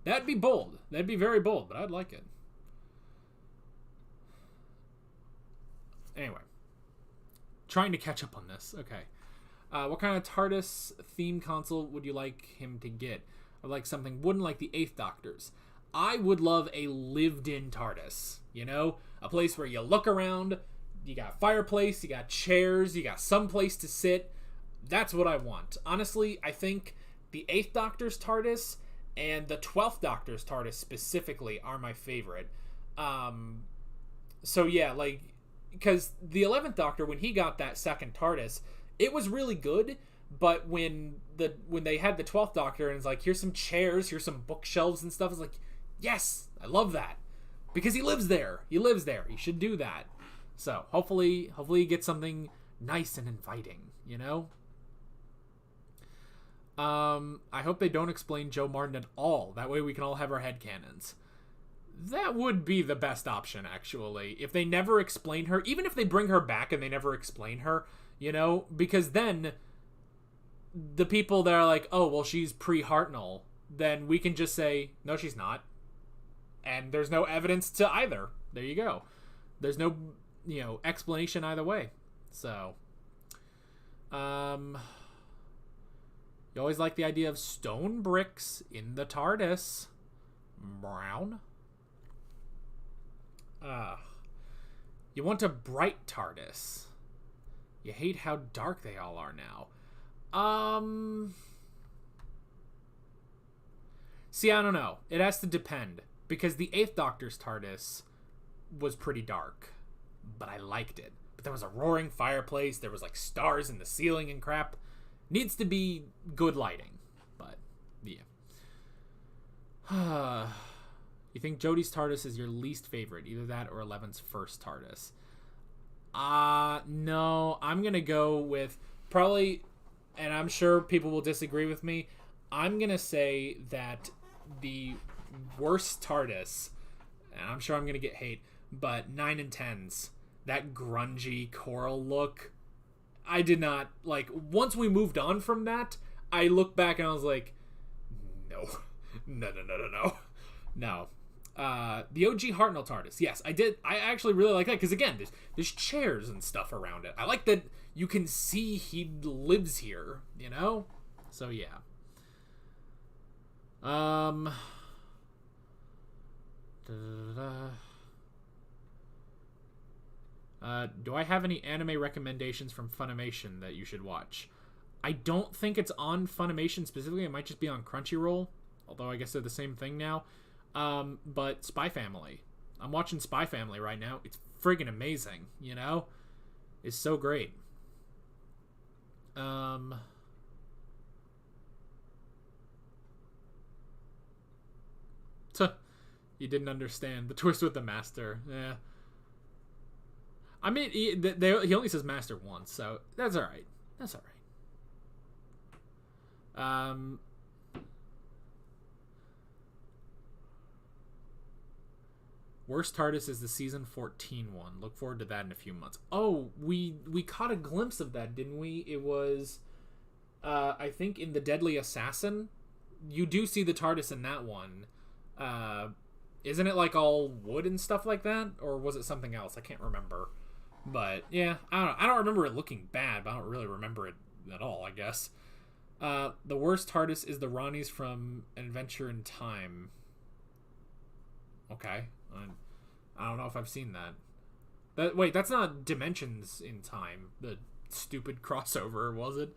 That'd be bold. That'd be very bold, but I'd like it. Anyway. Trying to catch up on this. Okay. What kind of TARDIS theme console would you like him to get? I'd like something wooden like the 8th Doctor's. I would love a lived-in TARDIS. You know? A place where you look around, you got a fireplace, you got chairs, you got some place to sit. That's what I want. Honestly, I think the 8th Doctor's TARDIS and the 12th Doctor's TARDIS specifically are my favorite. So yeah, like, because the 11th Doctor, when he got that second TARDIS, it was really good, but when they had the 12th Doctor and it's like, here's some chairs, here's some bookshelves and stuff, it's like, yes, I love that. Because he lives there. He lives there. He should do that. So, hopefully he gets something nice and inviting, you know? I hope they don't explain Jo Martin at all. That way we can all have our headcanons. That would be the best option, actually. If they never explain her, even if they bring her back and they never explain her, you know? Because then the people that are like, oh, well, she's pre-Hartnell, then we can just say, no, she's not. And there's no evidence to either. There you go. There's no, explanation either way. So, you always like the idea of stone bricks in the TARDIS. Brown. You want a bright TARDIS. You hate how dark they all are now. See, I don't know. It has to depend. Because the 8th Doctor's TARDIS was pretty dark. But I liked it. But there was a roaring fireplace. There was, like, stars in the ceiling and crap. Needs to be good lighting. But, yeah. You think Jodie's TARDIS is your least favorite? Either that or 11's first TARDIS. No. I'm going to go with probably, and I'm sure people will disagree with me, I'm going to say that the worst TARDIS, and I'm sure I'm going to get hate, but 9 and 10's, that grungy coral look, I did not, like, once we moved on from that, I looked back and I was like, no. The OG Hartnell TARDIS, yes, I actually really like that, because again, there's chairs and stuff around it. I like that you can see he lives here, you know? So, yeah. Do I have any anime recommendations from Funimation that you should watch? I don't think it's on Funimation specifically. It might just be on Crunchyroll, although I guess they're the same thing now. But Spy Family. I'm watching Spy Family right now. It's friggin' amazing, you know? It's so great. You didn't understand the twist with the master. Yeah. I mean, he only says master once, so that's all right. That's all right. Worst TARDIS is the season 14 one. Look forward to that in a few months. Oh, we caught a glimpse of that, didn't we? It was, I think, in The Deadly Assassin. You do see the TARDIS in that one. Isn't it like all wood and stuff like that? Or was it something else? I can't remember. But, yeah, I don't know. I don't remember it looking bad, but I don't really remember it at all, I guess. The worst TARDIS is the Ronnies from Adventure in Time. Okay. I don't know if I've seen that. Wait, that's not Dimensions in Time. The stupid crossover, was it?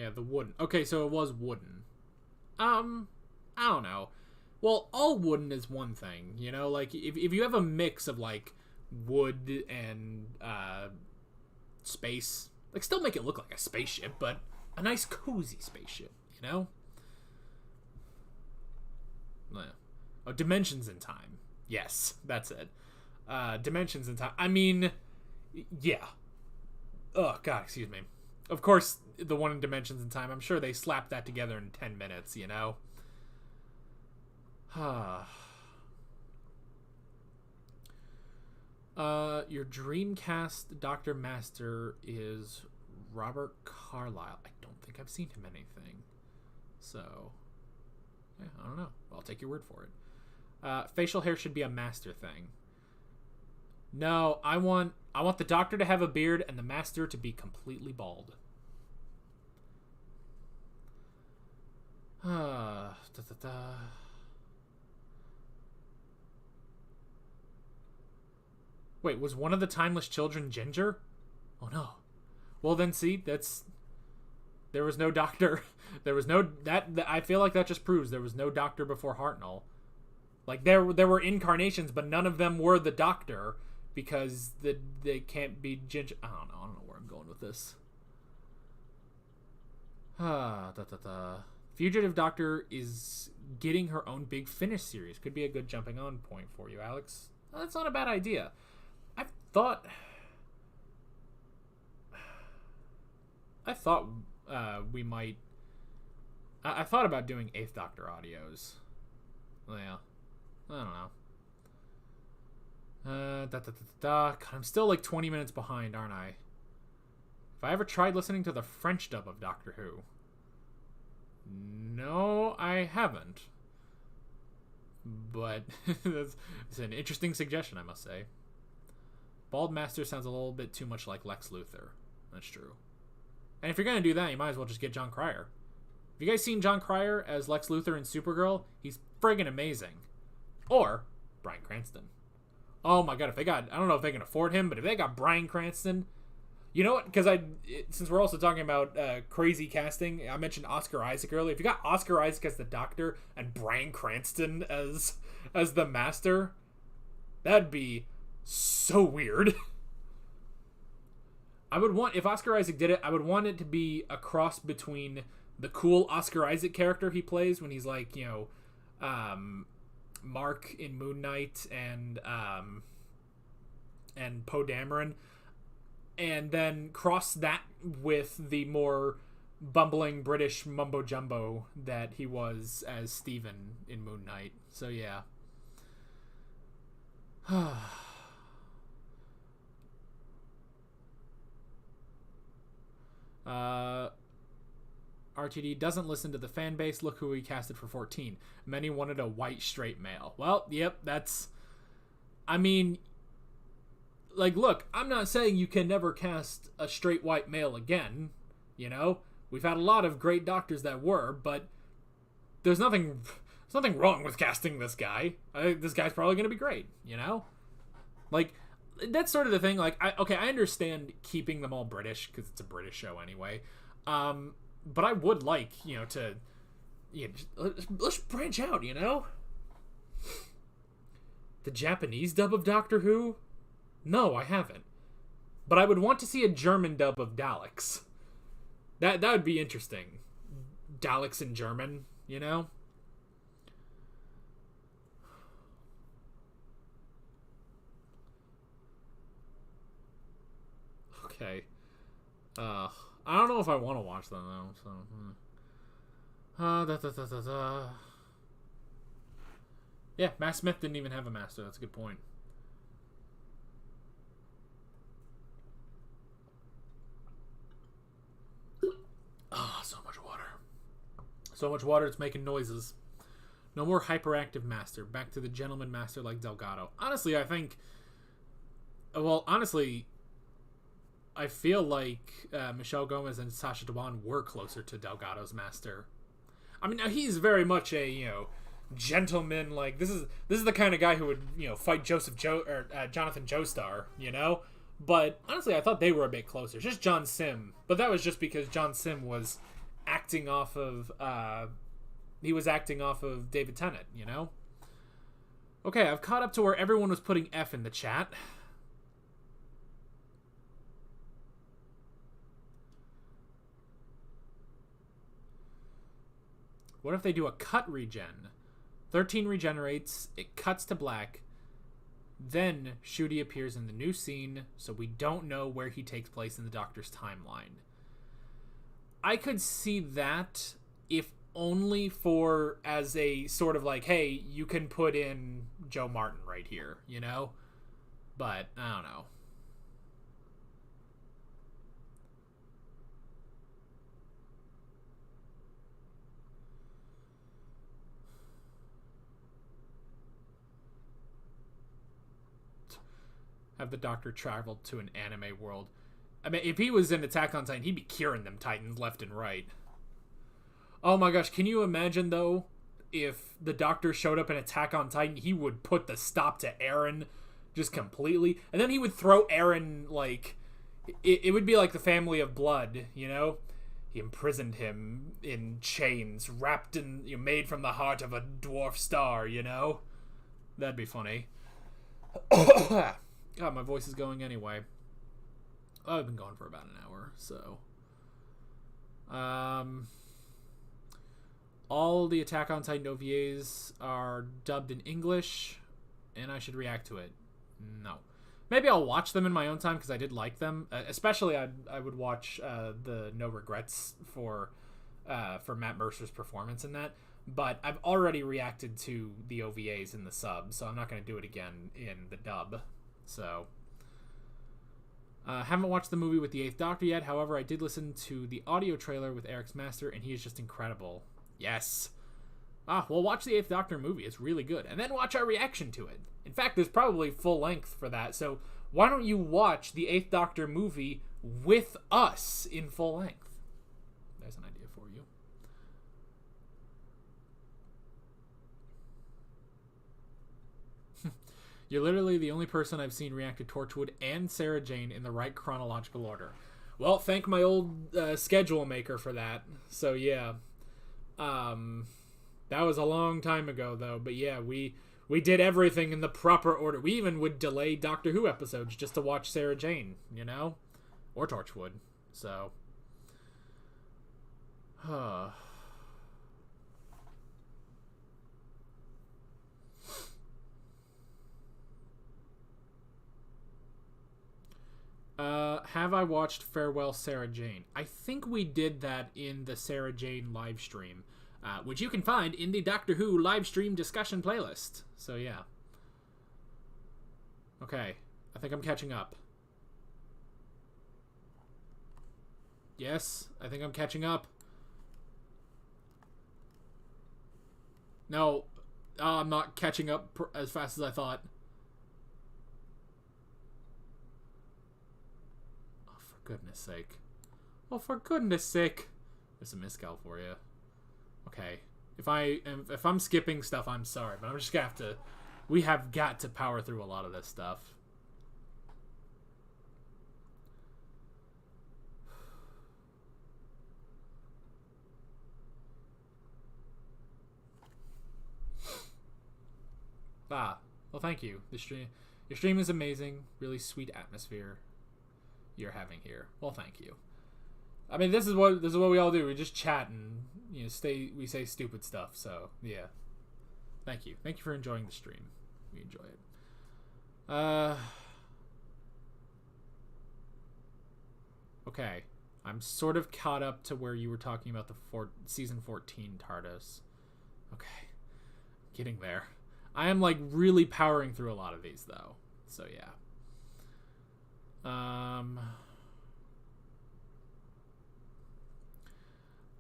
Yeah, the wooden. Okay, so it was wooden. I don't know. Well, all wooden is one thing, you know? Like, if you have a mix of, like, wood and, space, like, still make it look like a spaceship, but a nice, cozy spaceship, you know? Oh, dimensions in time. Yes, that's it. Dimensions in time. I mean, yeah. Oh, God, excuse me. Of course, the one in Dimensions in Time, I'm sure they slapped that together in 10 minutes, you know? Your Dreamcast Dr. Master is Robert Carlyle. I don't think I've seen him anything. So, yeah, I don't know. I'll take your word for it. Facial hair should be a master thing. No, I want the Doctor to have a beard and the Master to be completely bald. Wait, was one of the Timeless Children Ginger? Oh no. Well then, see, there was no Doctor. There was no that. I feel like that just proves there was no Doctor before Hartnell. Like there were incarnations, but none of them were the Doctor. Because they can't be ginger. I don't know where I'm going with this. Fugitive Doctor is getting her own Big Finish series. Could be a good jumping on point for you, Alex. That's not a bad idea. I thought we might. I thought about doing 8th Doctor audios. Yeah, I don't know. God, I'm still like 20 minutes behind, aren't I? Have I ever tried listening to the French dub of Doctor Who? No, I haven't. But it's an interesting suggestion, I must say. Bald Master sounds a little bit too much like Lex Luthor. That's true. And if you're going to do that, you might as well just get John Cryer. Have you guys seen John Cryer as Lex Luthor in Supergirl? He's friggin' amazing. Or Bryan Cranston. Oh my God, I don't know if they can afford him, but if they got Bryan Cranston, you know what? Because since we're also talking about crazy casting, I mentioned Oscar Isaac earlier. If you got Oscar Isaac as the Doctor and Bryan Cranston as the Master, that'd be so weird. If Oscar Isaac did it, I would want it to be a cross between the cool Oscar Isaac character he plays when he's like, you know, Mark in Moon Knight and Poe Dameron, and then cross that with the more bumbling British mumbo jumbo that he was as Stephen in Moon Knight. So yeah. RTD doesn't listen to the fan base. Look who he casted for 14. Many wanted a white straight male. Well, yep, that's... I mean, like, look, I'm not saying you can never cast a straight white male again, you know? We've had a lot of great Doctors that were, but there's nothing wrong with casting this guy. I think this guy's probably going to be great, you know? Like, that's sort of the thing. Like, I understand keeping them all British, because it's a British show anyway. But I would like, you know, to... You know, let's branch out, you know? The Japanese dub of Doctor Who? No, I haven't. But I would want to see a German dub of Daleks. That would be interesting. Daleks in German, you know? Okay. I don't know if I want to watch them though. So, yeah, Matt Smith didn't even have a master. That's a good point. Ah, so much water. So much water. It's making noises. No more hyperactive master. Back to the gentleman master like Delgado. Honestly, I think. Well, honestly. I feel like Michelle Gomez and Sacha Dhawan were closer to Delgado's master. I mean, he's very much a, you know, gentleman. Like, this is the kind of guy who would, you know, fight Jonathan Joestar, you know? But honestly, I thought they were a bit closer. Just John Sim. But that was just because John Sim was acting off of David Tennant, you know? Okay, I've caught up to where everyone was putting F in the chat. What if they do a cut regen? 13 regenerates, it cuts to black, then Ncuti appears in the new scene, so we don't know where he takes place in the Doctor's timeline. I could see that, if only for as a sort of like, hey, you can put in Joe Martin right here, you know? But, I don't know. Have the Doctor traveled to an anime world. I mean, if he was in Attack on Titan, he'd be curing them Titans left and right. Oh my gosh, can you imagine, though, if the Doctor showed up in Attack on Titan, he would put the stop to Eren just completely, and then he would throw Eren, like, it would be like the Family of Blood, you know? He imprisoned him in chains, wrapped in, made from the heart of a dwarf star, you know? That'd be funny. God, my voice is going anyway. Oh, I've been going for about an hour, so. All the Attack on Titan OVAs are dubbed in English, and I should react to it. No. Maybe I'll watch them in my own time, because I did like them. Especially, I would watch the No Regrets for Matt Mercer's performance in that. But I've already reacted to the OVAs in the sub, so I'm not going to do it again in the dub. So, haven't watched the movie with the 8th Doctor yet. However, I did listen to the audio trailer with Eric's Master, and he is just incredible. Yes. Well, watch the 8th Doctor movie. It's really good. And then watch our reaction to it. In fact, there's probably full length for that. So, why don't you watch the 8th Doctor movie with us in full length? There's an idea for you. You're literally the only person I've seen react to Torchwood and Sarah Jane in the right chronological order. Well, thank my old schedule maker for that. So, yeah. That was a long time ago, though. But, yeah, we did everything in the proper order. We even would delay Doctor Who episodes just to watch Sarah Jane, you know? Or Torchwood. So. Have I watched Farewell Sarah Jane? I think we did that in the Sarah Jane live stream, which you can find in the Doctor Who live stream discussion playlist. So yeah. Okay, I think I'm catching up. Yes, I think I'm catching up. No, I'm not catching up as fast as I thought. Goodness sake. Oh, for goodness sake. There's a miscal for you. Okay. If I'm skipping stuff, I'm sorry, but I'm just gonna have to. We have got to power through a lot of this stuff. Well, thank you. Your stream is amazing. Really sweet atmosphere you're having here. Well, thank you. I mean, this is what we all do. We just chat and we say stupid stuff. So yeah, thank you for enjoying the stream. We enjoy it. Okay, I'm sort of caught up to where you were talking about the season 14 Tardis. Okay, getting there. I am like really powering through a lot of these though. So yeah.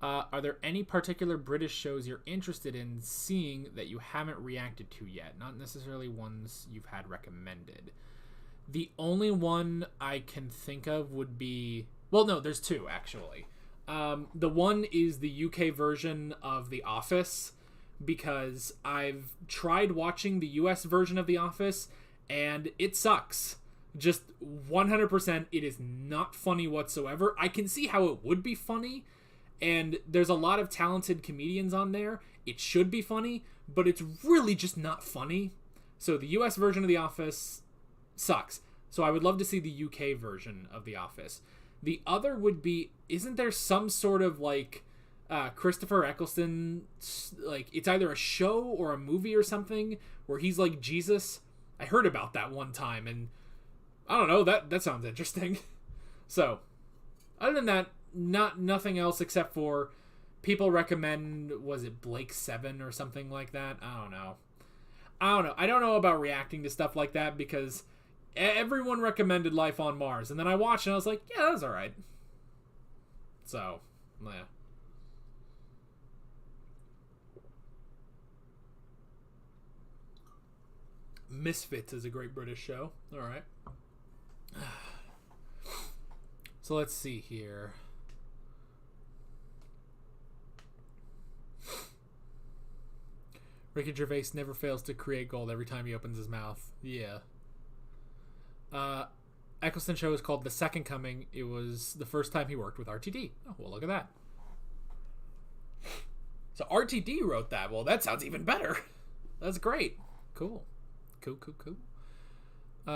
Are there any particular British shows you're interested in seeing that you haven't reacted to yet? Not necessarily ones you've had recommended. The only one I can think of would be... Well, no, there's two, actually. The one is the UK version of The Office, because I've tried watching the US version of The Office, and it sucks. Just 100%, it is not funny whatsoever. I can see how it would be funny, And there's a lot of talented comedians on there. It should be funny, but it's really just not funny. So the US version of The Office sucks. So I would love to see the UK version of The Office. The other would be, isn't there some sort of like Christopher Eccleston, like it's either a show or a movie or something where he's like Jesus? I heard about that one time, and I don't know, that sounds interesting. So other than that, nothing else except for people recommend, was it Blake 7 or something like that? I don't know. I don't know about reacting to stuff like that because everyone recommended Life on Mars, and then I watched and I was like, yeah, that was alright. So, yeah. Misfits is a great British show. Alright. So let's see here. Ricky Gervais never fails to create gold every time he opens his mouth. Yeah. Eccleston show is called The Second Coming. It was the first time he worked with RTD. Oh, well, look at that. So RTD wrote that. Well, that sounds even better. That's great. Cool. Cool. Yeah.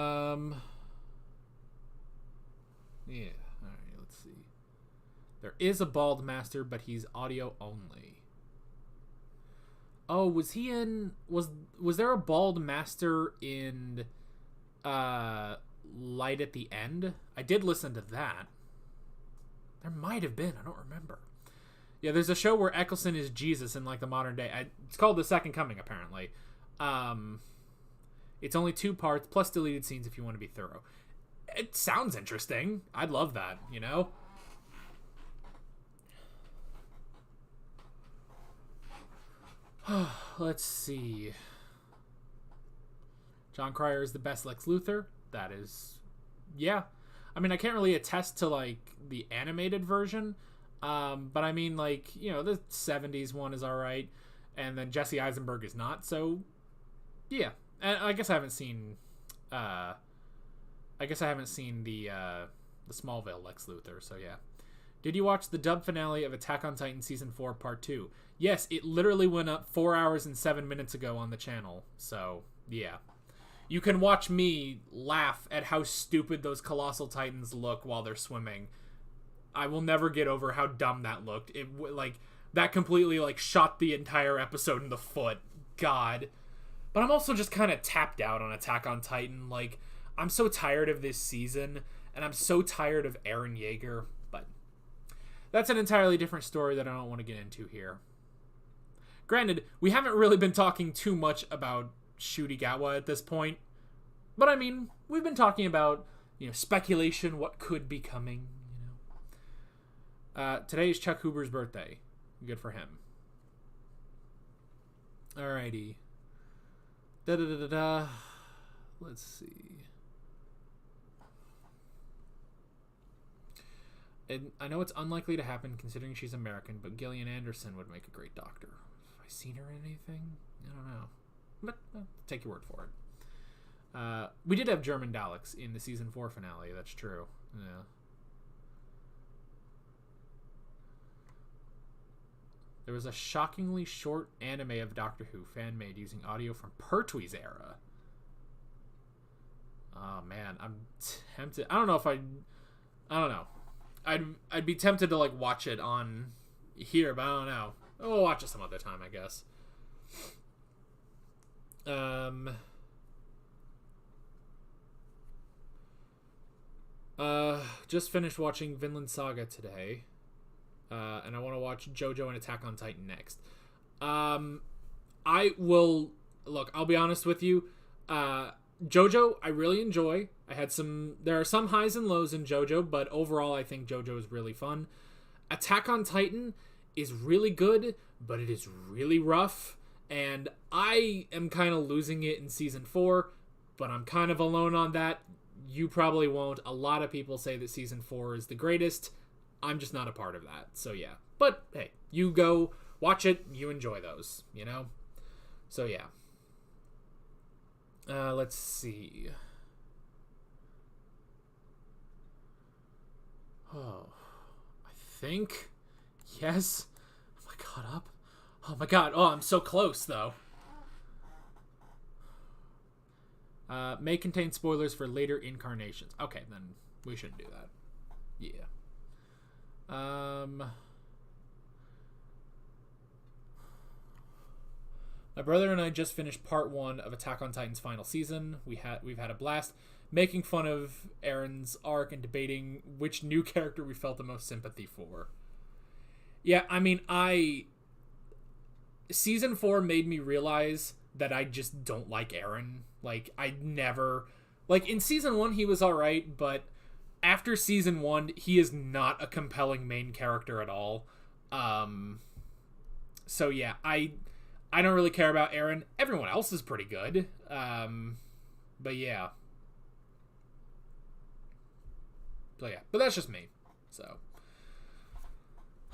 All right, let's see. There is a bald master, but he's audio only. Oh, was he in... Was there a bald master in Light at the End? I did listen to that. There might have been. I don't remember. Yeah, there's a show where Eccleston is Jesus in like the modern day. It's called The Second Coming, apparently. It's only 2 parts, plus deleted scenes if you want to be thorough. It sounds interesting. I'd love that, you know? Let's see. John Cryer is the best Lex Luthor. That is... Yeah. I mean, I can't really attest to, like, the animated version. But I mean, like, you know, the 70s one is alright. And then Jesse Eisenberg is not, so... Yeah. And I guess I haven't seen... the Smallville Lex Luthor, so yeah. Did you watch the dub finale of Attack on Titan Season 4 Part 2? Yes, it literally went up 4 hours and 7 minutes ago on the channel, so yeah. You can watch me laugh at how stupid those colossal titans look while they're swimming. I will never get over how dumb that looked. That completely, shot the entire episode in the foot. God. But I'm also just kind of tapped out on Attack on Titan. I'm so tired of this season, and I'm so tired of Eren Yeager, but that's an entirely different story that I don't want to get into here. Granted, we haven't really been talking too much about Ncuti Gatwa at this point, but I mean, we've been talking about, speculation, what could be coming, Today is Chuck Huber's birthday. Good for him. Alrighty. Let's see. And I know it's unlikely to happen considering she's American, but Gillian Anderson would make a great doctor. Have I seen her in anything? I don't know. But take your word for it. We did have German Daleks in the season 4 finale. That's true. Yeah. There was a shockingly short anime of Doctor Who fan-made using audio from Pertwee's era. Oh, man. I'm tempted. I don't know. I'd be tempted to watch it on here, but I don't know. We'll watch it some other time, I guess. Just finished watching Vinland Saga today. And I want to watch JoJo and Attack on Titan next. I'll be honest with you. JoJo, I really enjoy. There are some highs and lows in JoJo, but overall I think JoJo is really fun. Attack on Titan is really good, but it is really rough, and I am kind of losing it in season 4, but I'm kind of alone on that. You probably won't. A lot of people say that season 4 is the greatest. I'm just not a part of that, so yeah. But hey, you go watch it, you enjoy those, So yeah. Let's see. Oh, I think, Yes. Am I caught up? Oh my god. Oh, I'm so close, though. May contain spoilers for later incarnations. Okay, then we shouldn't do that. Yeah. My brother and I just finished part 1 of Attack on Titan's final season. We've had a blast making fun of Eren's arc and debating which new character we felt the most sympathy for. Yeah, I mean, Season 4 made me realize that I just don't like Eren. Like, I never... Like, in Season 1, he was alright, but after Season 1, he is not a compelling main character at all. So, yeah, I don't really care about Eren. Everyone else is pretty good. But, yeah. So, yeah. But that's just me. So...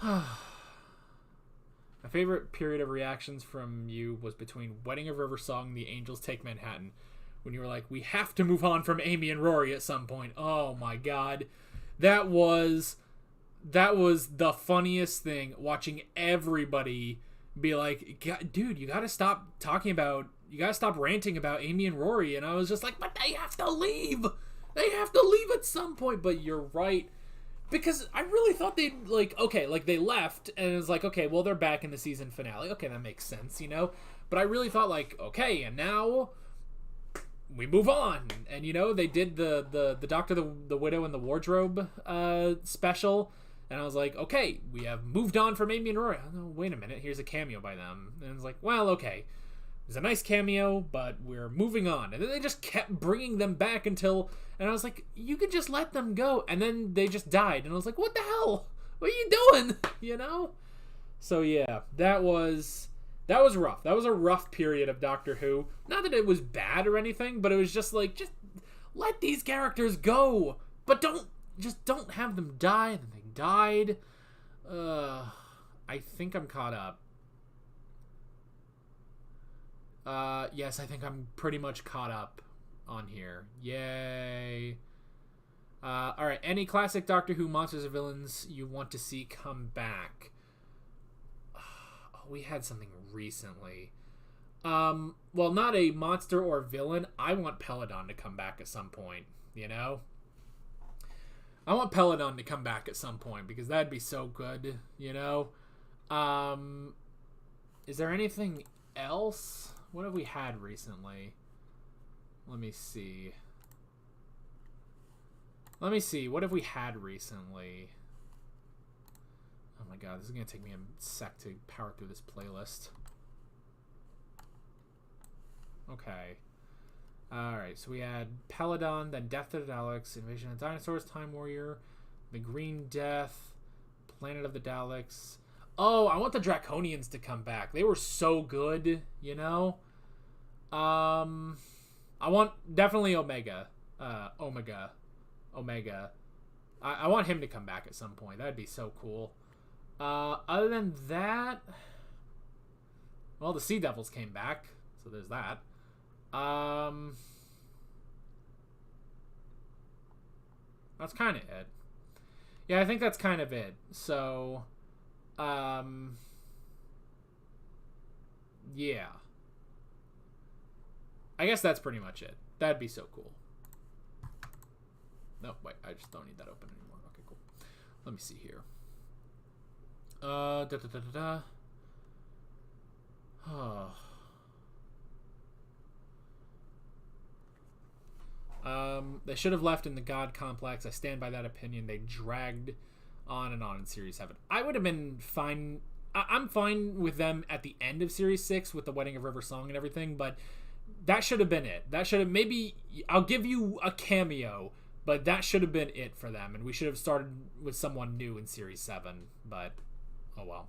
My favorite period of reactions from you was between Wedding of River Song and The Angels Take Manhattan, when you were like, we have to move on from Amy and Rory at some point. Oh my god. That was the funniest thing, watching everybody be like, dude, you gotta stop ranting about Amy and Rory. And I was just like, but they have to leave. They have to leave at some point. But you're right. Because I really thought they'd, they left, and it was like, okay, well, they're back in the season finale. Okay, that makes sense, you know? But I really thought, okay, and now we move on. And, they did the Doctor, the Widow, and the Wardrobe special, and I was like, okay, we have moved on from Amy and Rory. Oh, wait a minute, here's a cameo by them. And it's like, well, okay. It was a nice cameo, but we're moving on. And then they just kept bringing them back until... And I was like, you could just let them go. And then they just died. And I was like, what the hell? What are you doing? So, yeah, that was rough. That was a rough period of Doctor Who. Not that it was bad or anything, but it was just like, just let these characters go. But don't have them die. And then they died. I think I'm caught up. Yes, I think I'm pretty much caught up on here. Yay. Alright, any classic Doctor Who monsters or villains you want to see come back? Oh, we had something recently. Well, not a monster or villain. I want Peladon to come back at some point, I want Peladon to come back at some point, because that'd be so good, Is there anything else? What have we had recently? Let me see. What have we had recently? Oh my god, this is going to take me a sec to power through this playlist. Okay. Alright, so we had Peladon, then Death of the Daleks, Invasion of Dinosaurs, Time Warrior, The Green Death, Planet of the Daleks. Oh, I want the Draconians to come back. They were so good, I want definitely Omega. Omega. I want him to come back at some point. That'd be so cool. Other than that, well, the Sea Devils came back, so there's that. That's kind of it. Yeah, I think that's kind of it. So, yeah. I guess that's pretty much it. That'd be so cool. No, wait, I just don't need that open anymore. Okay, cool. Let me see here. They should have left in the God Complex. I stand by that opinion. They dragged on and on in Series 7. I would have been fine. I'm fine with them at the end of Series 6 with the Wedding of River Song and everything, but that should have been it. That should have, maybe, I'll give you a cameo, but that should have been it for them, and we should have started with someone new in Series 7, but, oh well.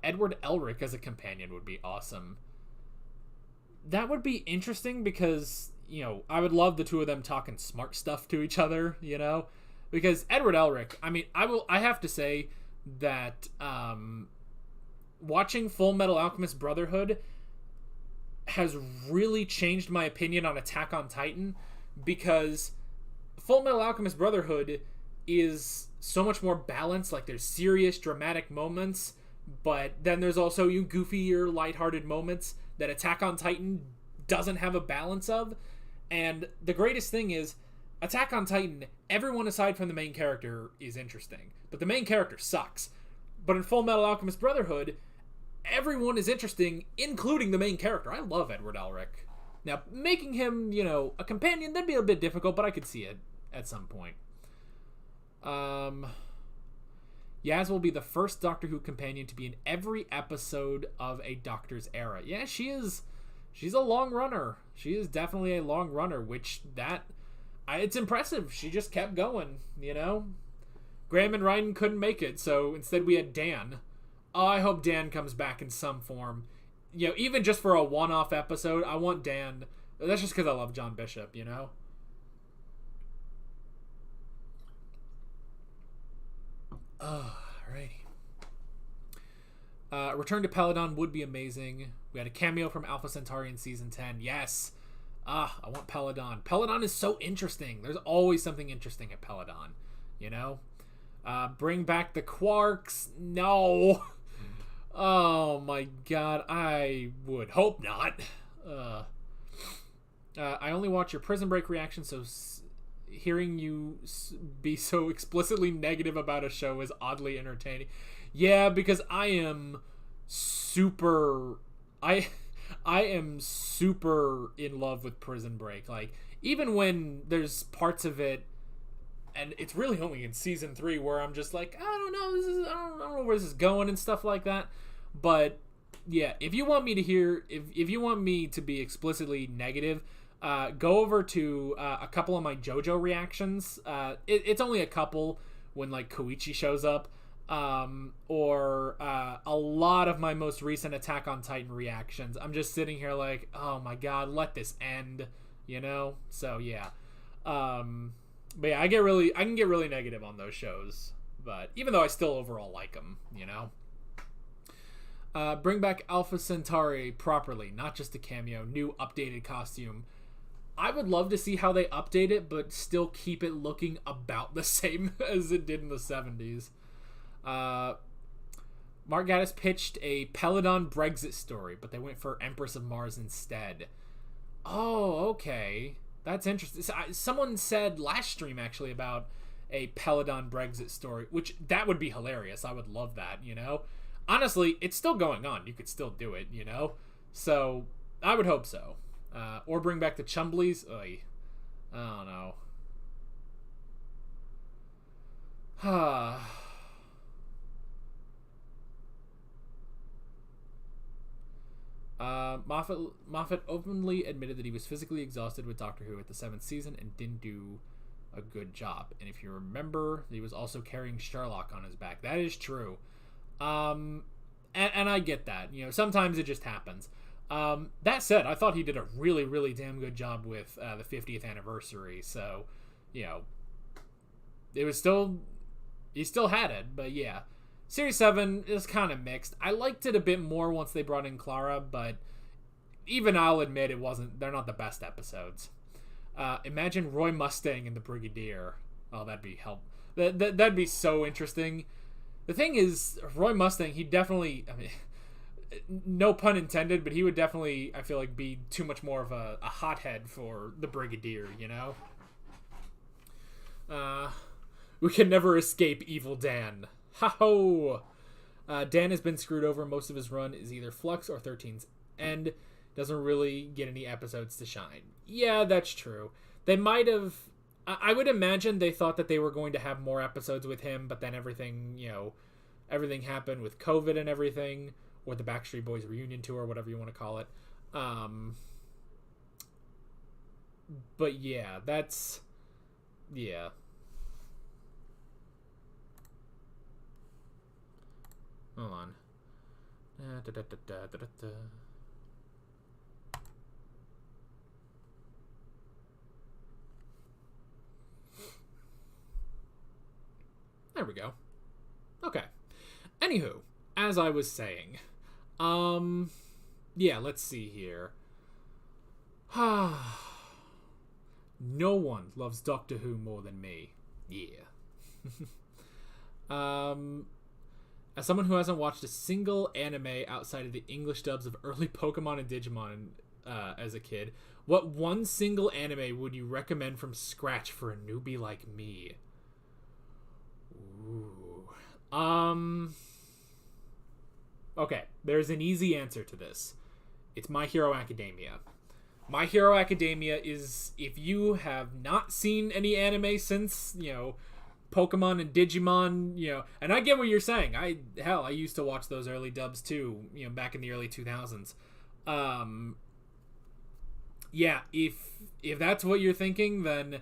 Edward Elric as a companion would be awesome. That would be interesting because, I would love the two of them talking smart stuff to each other, because Edward Elric, I have to say that, watching Full Metal Alchemist Brotherhood has really changed my opinion on Attack on Titan, because Full Metal Alchemist Brotherhood is so much more balanced. Like, there's serious, dramatic moments, but then there's also you goofier, lighthearted moments that Attack on Titan doesn't have a balance of. And the greatest thing is, Attack on Titan, everyone aside from the main character is interesting, but the main character sucks. But in Full Metal Alchemist Brotherhood, everyone is interesting, including the main character. I love Edward Elric. Now, making him, a companion, that'd be a bit difficult, but I could see it at some point. Yaz will be the first Doctor Who companion to be in every episode of a Doctor's era. Yeah, she is. She's a long runner. She is definitely a long runner, it's impressive. She just kept going, Graham and Ryan couldn't make it, so instead we had Dan. Oh, I hope Dan comes back in some form. Even just for a one-off episode, I want Dan. That's just because I love John Bishop, Alrighty. Return to Peladon would be amazing. We had a cameo from Alpha Centauri in Season 10. Yes. I want Peladon. Peladon is so interesting. There's always something interesting at Peladon, Bring back the Quarks. No. Oh my god. I would hope not. I only watch your Prison Break reaction, so hearing you be so explicitly negative about a show is oddly entertaining. Yeah, because I am super in love with Prison Break. Like, even when there's parts of it, and it's really only in season 3 where I'm just like, I don't know, I don't know where this is going and stuff like that. But yeah, if you want me to be explicitly negative, go over to a couple of my JoJo reactions. It's only a couple when like Koichi shows up, or a lot of my most recent Attack on Titan reactions. I'm just sitting here like, oh my god, let this end, So yeah, but yeah, I can get really negative on those shows. But even though I still overall like them, Bring back Alpha Centauri properly, not just a cameo. New updated costume. I would love to see how they update it, but still keep it looking about the same as it did in the 70s. Mark Gatiss pitched a Peladon Brexit story, but they went for Empress of Mars instead. Oh, okay. That's interesting. Someone said last stream, actually, about a Peladon Brexit story, which that would be hilarious. I would love that, Honestly, it's still going on. You could still do it, So, I would hope so. Or bring back the Chumbleys. Ugh. I don't know. Moffat openly admitted that he was physically exhausted with Doctor Who at the 7th season and didn't do a good job. And if you remember, he was also carrying Sherlock on his back. That is true. And I get that. Sometimes it just happens. That said, I thought he did a really, really damn good job with the 50th anniversary. So, it was still... He still had it, but yeah. Series 7 is kind of mixed. I liked it a bit more once they brought in Clara, but even I'll admit they're not the best episodes. Imagine Roy Mustang and the Brigadier. Oh, that'd be that'd be so interesting. The thing is, Roy Mustang, he definitely, no pun intended, but he would definitely, I feel like, be too much more of a hothead for the Brigadier, We can never escape Evil Dan. Ha-ho! Dan has been screwed over. Most of his run is either Flux or 13's End. Doesn't really get any episodes to shine. Yeah, that's true. They might have... I would imagine they thought that they were going to have more episodes with him, but then everything happened with COVID and everything, or the Backstreet Boys reunion tour, whatever you want to call it. But yeah, that's... Yeah. Hold on. There we go. Okay. Anywho, as I was saying, yeah, let's see here. No one loves Doctor Who more than me. Yeah. As someone who hasn't watched a single anime outside of the English dubs of early Pokemon and Digimon as a kid, what one single anime would you recommend from scratch for a newbie like me? Ooh. Okay, there's an easy answer to this. It's My Hero Academia. My Hero Academia is, if you have not seen any anime since, Pokemon and Digimon, and I get what you're saying. I used to watch those early dubs too, back in the early 2000s. Yeah, if that's what you're thinking, then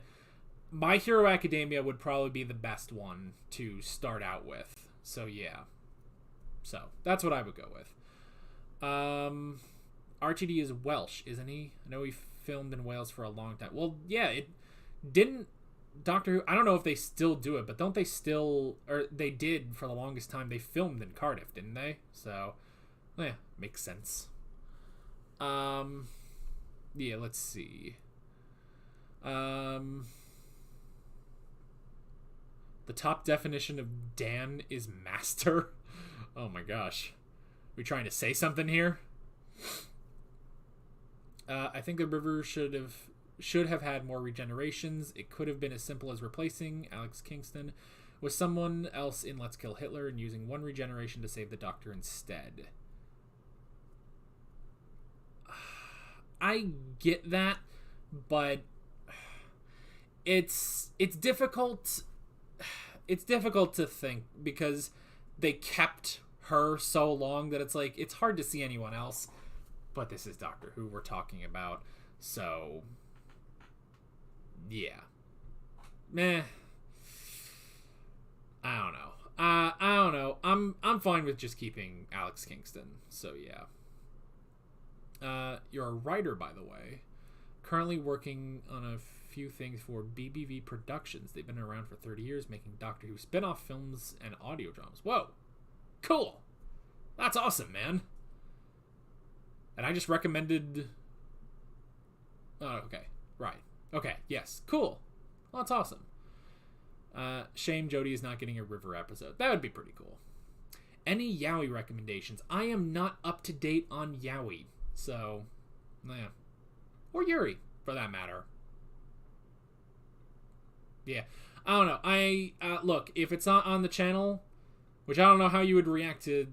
My Hero Academia would probably be the best one to start out with. So yeah. So that's what I would go with. RTD is Welsh, isn't he? I know he filmed in Wales for a long time. Well, yeah, it didn't... Doctor Who, I don't know if they still do it, but don't they still... Or they did for the longest time. They filmed in Cardiff, didn't they? So, yeah, makes sense. Yeah, let's see. The top definition of Dan is master. Oh my gosh. We trying to say something here? I think the river should have had more regenerations. It could have been as simple as replacing Alex Kingston with someone else in Let's Kill Hitler and using one regeneration to save the Doctor instead. I get that, but it's difficult. It's difficult to think because they kept her so long that it's like it's hard to see anyone else. But this is Doctor Who we're talking about, so yeah. Meh. I don't know. I don't know. I'm fine with just keeping Alex Kingston. So yeah. You're a writer, by the way. Currently working on a few things for BBV Productions. They've been around for 30 years, making Doctor Who spin-off films and audio dramas. Whoa, cool. That's awesome, man. And I just recommended... Oh, okay. Right. Okay, yes. Cool. Well, that's awesome. Shame Jodie is not getting a River episode. That would be pretty cool. Any Yowie recommendations? I am not up to date on Yowie. So, yeah. Or Yuri, for that matter. Yeah. I don't know. Look, if it's not on the channel, which I don't know how you would react to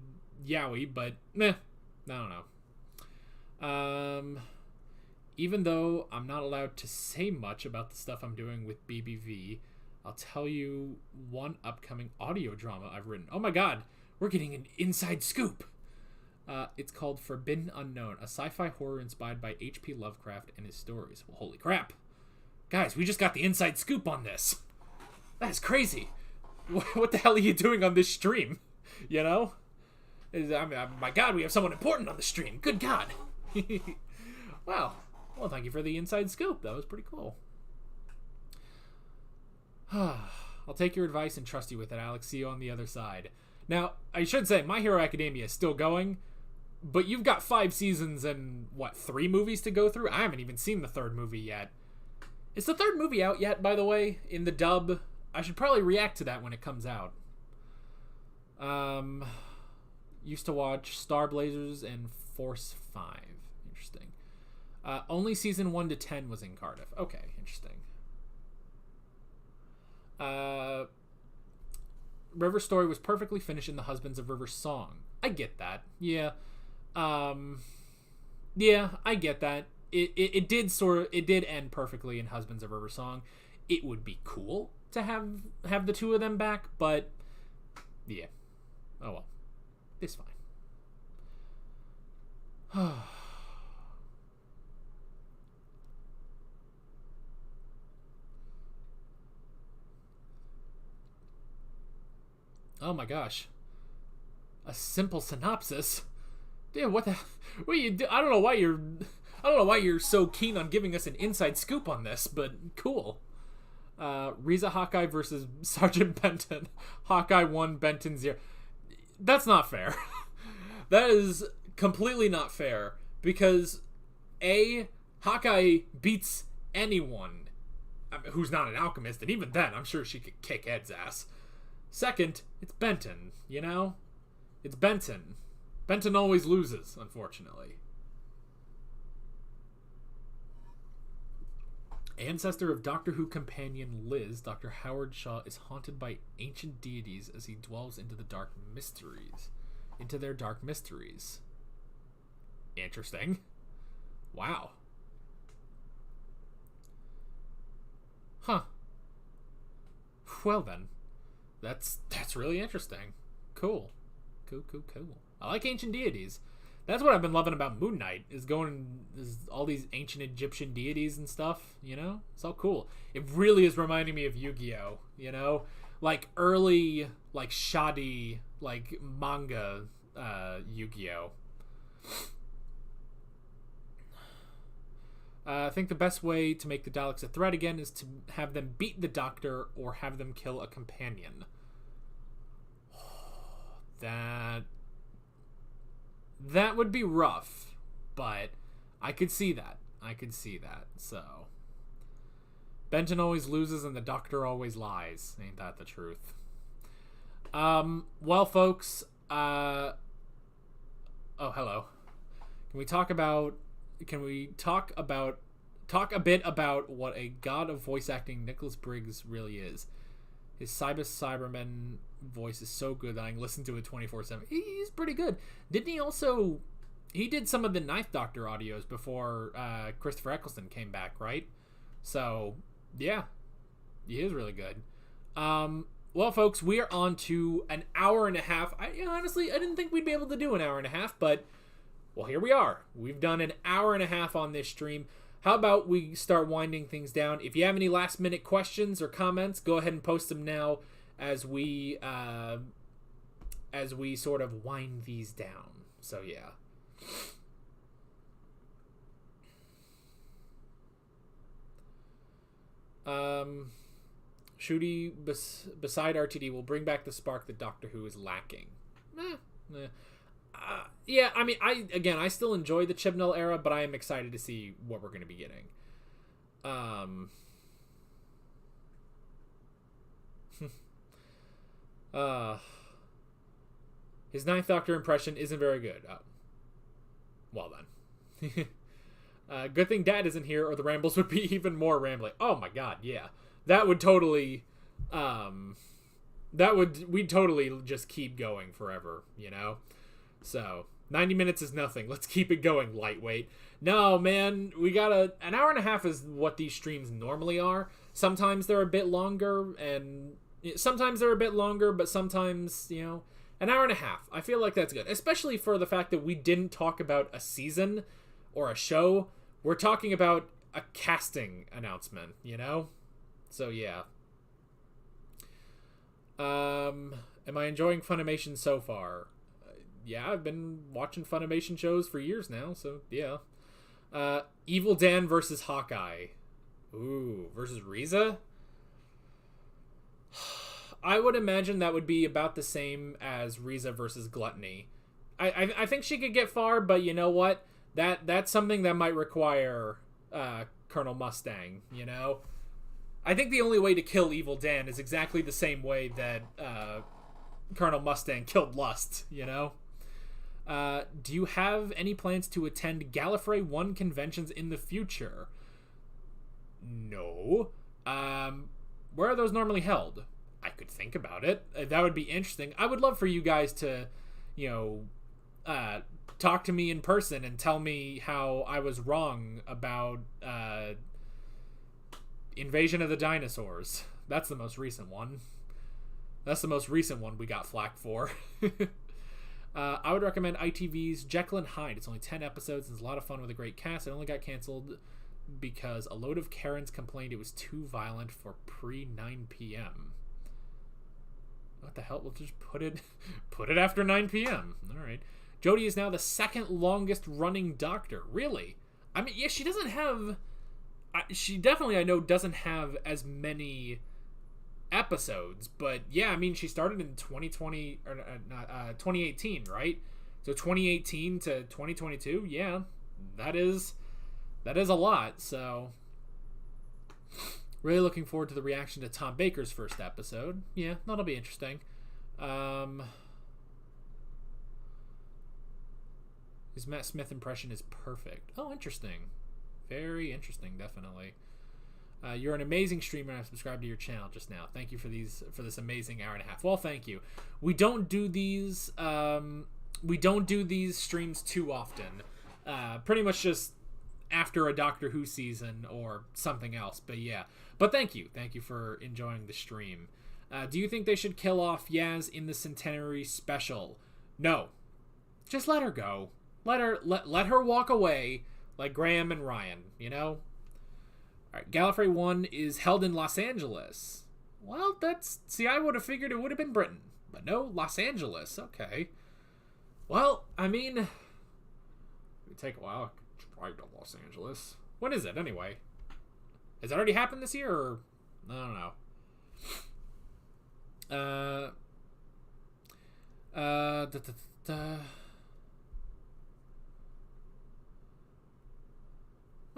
Yowie, but meh. I don't know. Even though I'm not allowed to say much about the stuff I'm doing with BBV, I'll tell you one upcoming audio drama I've written. Oh my god, we're getting an inside scoop! It's called Forbidden Unknown, a sci-fi horror inspired by H.P. Lovecraft and his stories. Well, holy crap. Guys, we just got the inside scoop on this. That is crazy. What the hell are you doing on this stream? You know? My god, we have someone important on the stream. Good god. Wow. Well, thank you for the inside scoop. That was pretty cool. I'll take your advice and trust you with it, Alex. See you on the other side. Now, I should say, My Hero Academia is still going, but you've got 5 seasons and, 3 movies to go through? I haven't even seen the 3rd movie yet. Is the 3rd movie out yet, by the way, in the dub? I should probably react to that when it comes out. Used to watch Star Blazers and Force 5. Interesting. Only season 1 to 10 was in Cardiff. Okay, interesting. River's story was perfectly finished in the Husbands of River song. I get that. Yeah. Yeah, I get that. It did end perfectly in Husbands of River song. It would be cool to have the two of them back, but yeah. Oh well. It's fine. Oh my gosh. A simple synopsis? Dude, what are you do? I don't know why you're so keen on giving us an inside scoop on this, but cool. Riza Hawkeye versus Sergeant Benton. Hawkeye 1, Benton 0. That's not fair. That is completely not fair because Hawkeye beats anyone who's not an alchemist, and even then I'm sure she could kick Ed's ass. Second, it's Benton, you know? It's Benton. Benton always loses, unfortunately. Ancestor of Doctor Who companion Liz, Dr. Howard Shaw is haunted by ancient deities as he dwells into their dark mysteries. Interesting. Wow. Huh. Well then. That's really interesting. Cool. Cool. I like ancient deities. That's what I've been loving about Moon Knight, is all these ancient Egyptian deities and stuff, you know? It's all cool. It really is reminding me of Yu-Gi-Oh, you know? Like early, like shoddy, like manga Yu-Gi-Oh. I think the best way to make the Daleks a threat again is to have them beat the Doctor or have them kill a companion. That would be rough, but I could see that. So, Benton always loses and the Doctor always lies. Ain't that the truth? Well, folks, oh, hello. Can we talk a bit about what a god of voice acting Nicholas Briggs really is? His Cyberman voice is so good that I can listen to it 24/7. He's pretty good. Didn't he also... He did some of the Ninth Doctor audios before Christopher Eccleston came back, right? So, yeah. He is really good. Well, folks, we are on to an hour and a half. Honestly, I didn't think we'd be able to do an hour and a half, but... Well, here we are. We've done an hour and a half on this stream. How about we start winding things down? If you have any last-minute questions or comments, go ahead and post them now as we sort of wind these down. So, yeah. Shooty beside RTD will bring back the spark that Doctor Who is lacking. Yeah, I mean, I still enjoy the Chibnall era, but I am excited to see what we're going to be getting. His Ninth Doctor impression isn't very good. Oh. Well then. Good thing Dad isn't here, or the rambles would be even more rambling. Oh my god, yeah. That would totally... we'd totally just keep going forever, you know? So, 90 minutes is nothing. Let's keep it going, lightweight. No, man, we gotta... An hour and a half is what these streams normally are. Sometimes they're a bit longer, but sometimes, you know, an hour and a half. I feel like that's good. Especially for the fact that we didn't talk about a season or a show. We're talking about a casting announcement, you know? So, yeah. Am I enjoying Funimation so far? Yeah, I've been watching Funimation shows for years now, so yeah. Evil Dan versus Hawkeye. Ooh, versus Riza? I would imagine that would be about the same as Riza versus Gluttony. I think she could get far, but you know what? That's something that might require Colonel Mustang, you know? I think the only way to kill Evil Dan is exactly the same way that Colonel Mustang killed Lust, you know? Do you have any plans to attend Gallifrey 1 conventions in the future? No. Where are those normally held? I could think about it. That would be interesting. I would love for you guys to, you know, talk to me in person and tell me how I was wrong about Invasion of the Dinosaurs. That's the most recent one. That's the most recent one we got flack for. I would recommend ITV's Jekyll and Hyde. It's only 10 episodes and it's a lot of fun with a great cast. It only got canceled because a load of Karens complained it was too violent for pre-9 p.m. What the hell? We'll just put it after 9 p.m. All right. Jodie is now the second longest running Doctor. Really? I mean, yeah, she doesn't have... She definitely, I know, doesn't have as many episodes, but yeah, I mean, she started in 2020 or 2018, right? So 2018 to 2022, yeah, that is a lot. So Really looking forward to the reaction to Tom Baker's first episode. Yeah, that'll be interesting. His Matt Smith impression is perfect. Oh, interesting. Very interesting, definitely. You're an amazing streamer. I've subscribed to your channel just now. Thank you for this amazing hour and a half. Well, thank you. We don't do these streams too often. Pretty much just after a Doctor Who season or something else. But yeah. But thank you. Thank you for enjoying the stream. Do you think they should kill off Yaz in the Centenary special? No. Just let her go. Let her walk away like Graham and Ryan, you know? Alright, Gallifrey 1 is held in Los Angeles. Well, I would have figured it would have been Britain. But no, Los Angeles. Okay. Well, I mean, it would take a while to drive to Los Angeles. When is it, anyway? Has it already happened this year, or? I don't know.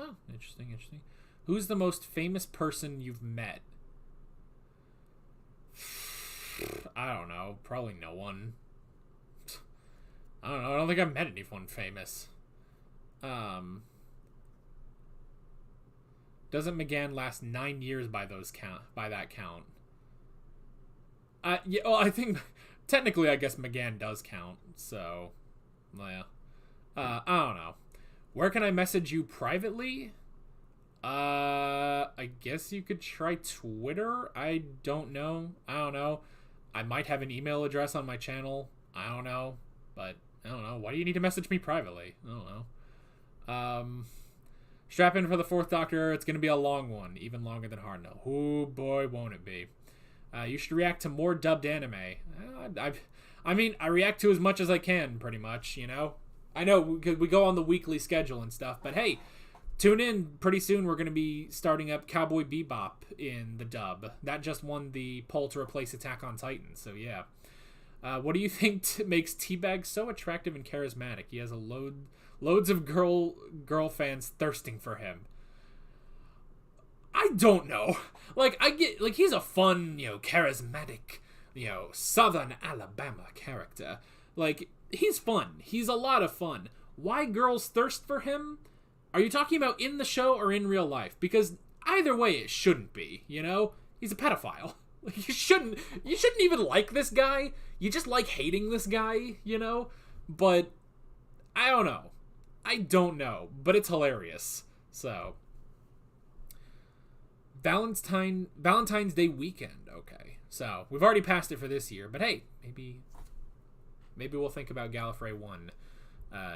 Oh, interesting. Who's the most famous person you've met? I don't know. Probably no one. I don't know. I don't think I've met anyone famous. Doesn't McGann last 9 years by that count? Yeah. Well, I think technically, I guess McGann does count. So, yeah. I don't know. Where can I message you privately? I guess you could try Twitter. I don't know. I might have an email address on my channel. I don't know. But, I don't know. Why do you need to message me privately? I don't know. Strap in for the 4th Doctor. It's going to be a long one. Even longer than Hardno. Oh, boy, won't it be. You should react to more dubbed anime. I react to as much as I can, pretty much, you know? I know, we go on the weekly schedule and stuff, but hey, tune in. Pretty soon we're going to be starting up Cowboy Bebop in the dub. That just won the poll to replace Attack on Titan, so yeah. What do you think makes Teabag so attractive and charismatic? He has loads of girl fans thirsting for him. I don't know. He's a fun, charismatic, Southern Alabama character. He's fun. He's a lot of fun. Why girls thirst for him? Are you talking about in the show or in real life? Because either way, it shouldn't be, He's a pedophile. You shouldn't even like this guy. You just like hating this guy, But, I don't know. But it's hilarious. So, Valentine's Day weekend. Okay. So, we've already passed it for this year. But hey, maybe we'll think about Gallifrey 1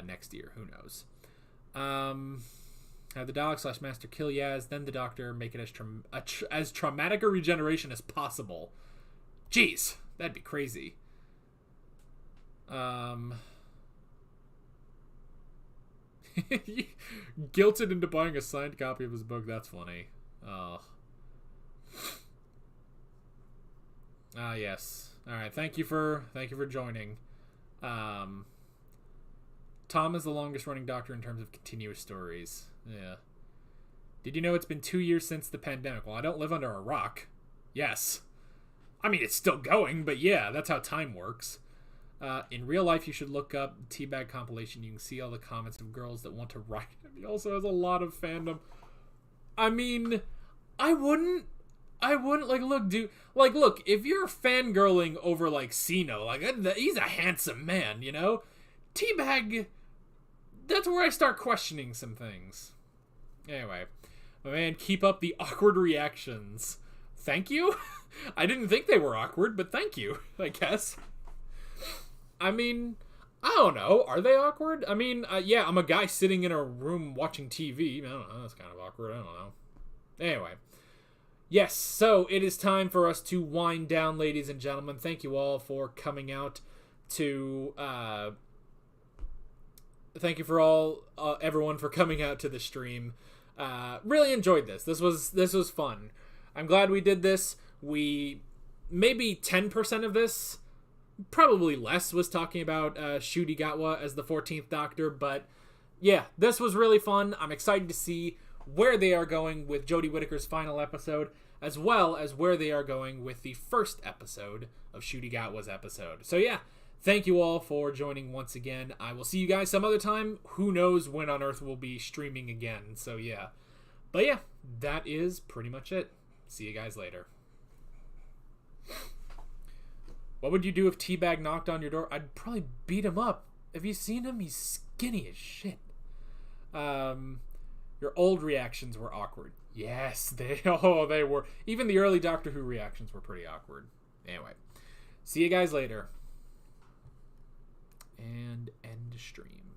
next year. Who knows? Have the Dalek / Master kill Yaz, then the Doctor make it as traumatic a regeneration as possible. Jeez, that'd be crazy. Guilted into buying a signed copy of his book. That's funny. Oh. Yes. All right. Thank you for joining. Tom is the longest running Doctor in terms of continuous stories. Yeah. Did you know it's been 2 years since the pandemic? Well, I don't live under a rock. Yes. I mean, it's still going, but yeah, that's how time works. In real life, you should look up Teabag compilation. You can see all the comments of girls that want to write him. He also has a lot of fandom. I mean, I wouldn't, look, dude, look, if you're fangirling over, Sino, he's a handsome man, Teabag, that's where I start questioning some things. Anyway, my man, keep up the awkward reactions. Thank you? I didn't think they were awkward, but thank you, I guess. I mean, I don't know. Are they awkward? I mean, yeah, I'm a guy sitting in a room watching TV. I don't know. That's kind of awkward. I don't know. Anyway. Yes, so it is time for us to wind down, ladies and gentlemen. Thank you all for coming out to... thank you for everyone for coming out to the stream. Really enjoyed this. This was fun. I'm glad we did this. Maybe 10% of this, probably less, was talking about Ncuti Gatwa as the 14th Doctor, but yeah, this was really fun. I'm excited to see where they are going with Jodie Whittaker's final episode, as well as where they are going with the first episode of Ncuti Gatwa's episode. So yeah, thank you all for joining once again. I will see you guys some other time. Who knows when on Earth we'll be streaming again. So yeah. But yeah, that is pretty much it. See you guys later. What would you do if Teabag knocked on your door? I'd probably beat him up. Have you seen him? He's skinny as shit. Your old reactions were awkward. Yes, they were. Even the early Doctor Who reactions were pretty awkward. Anyway, see you guys later. And end stream.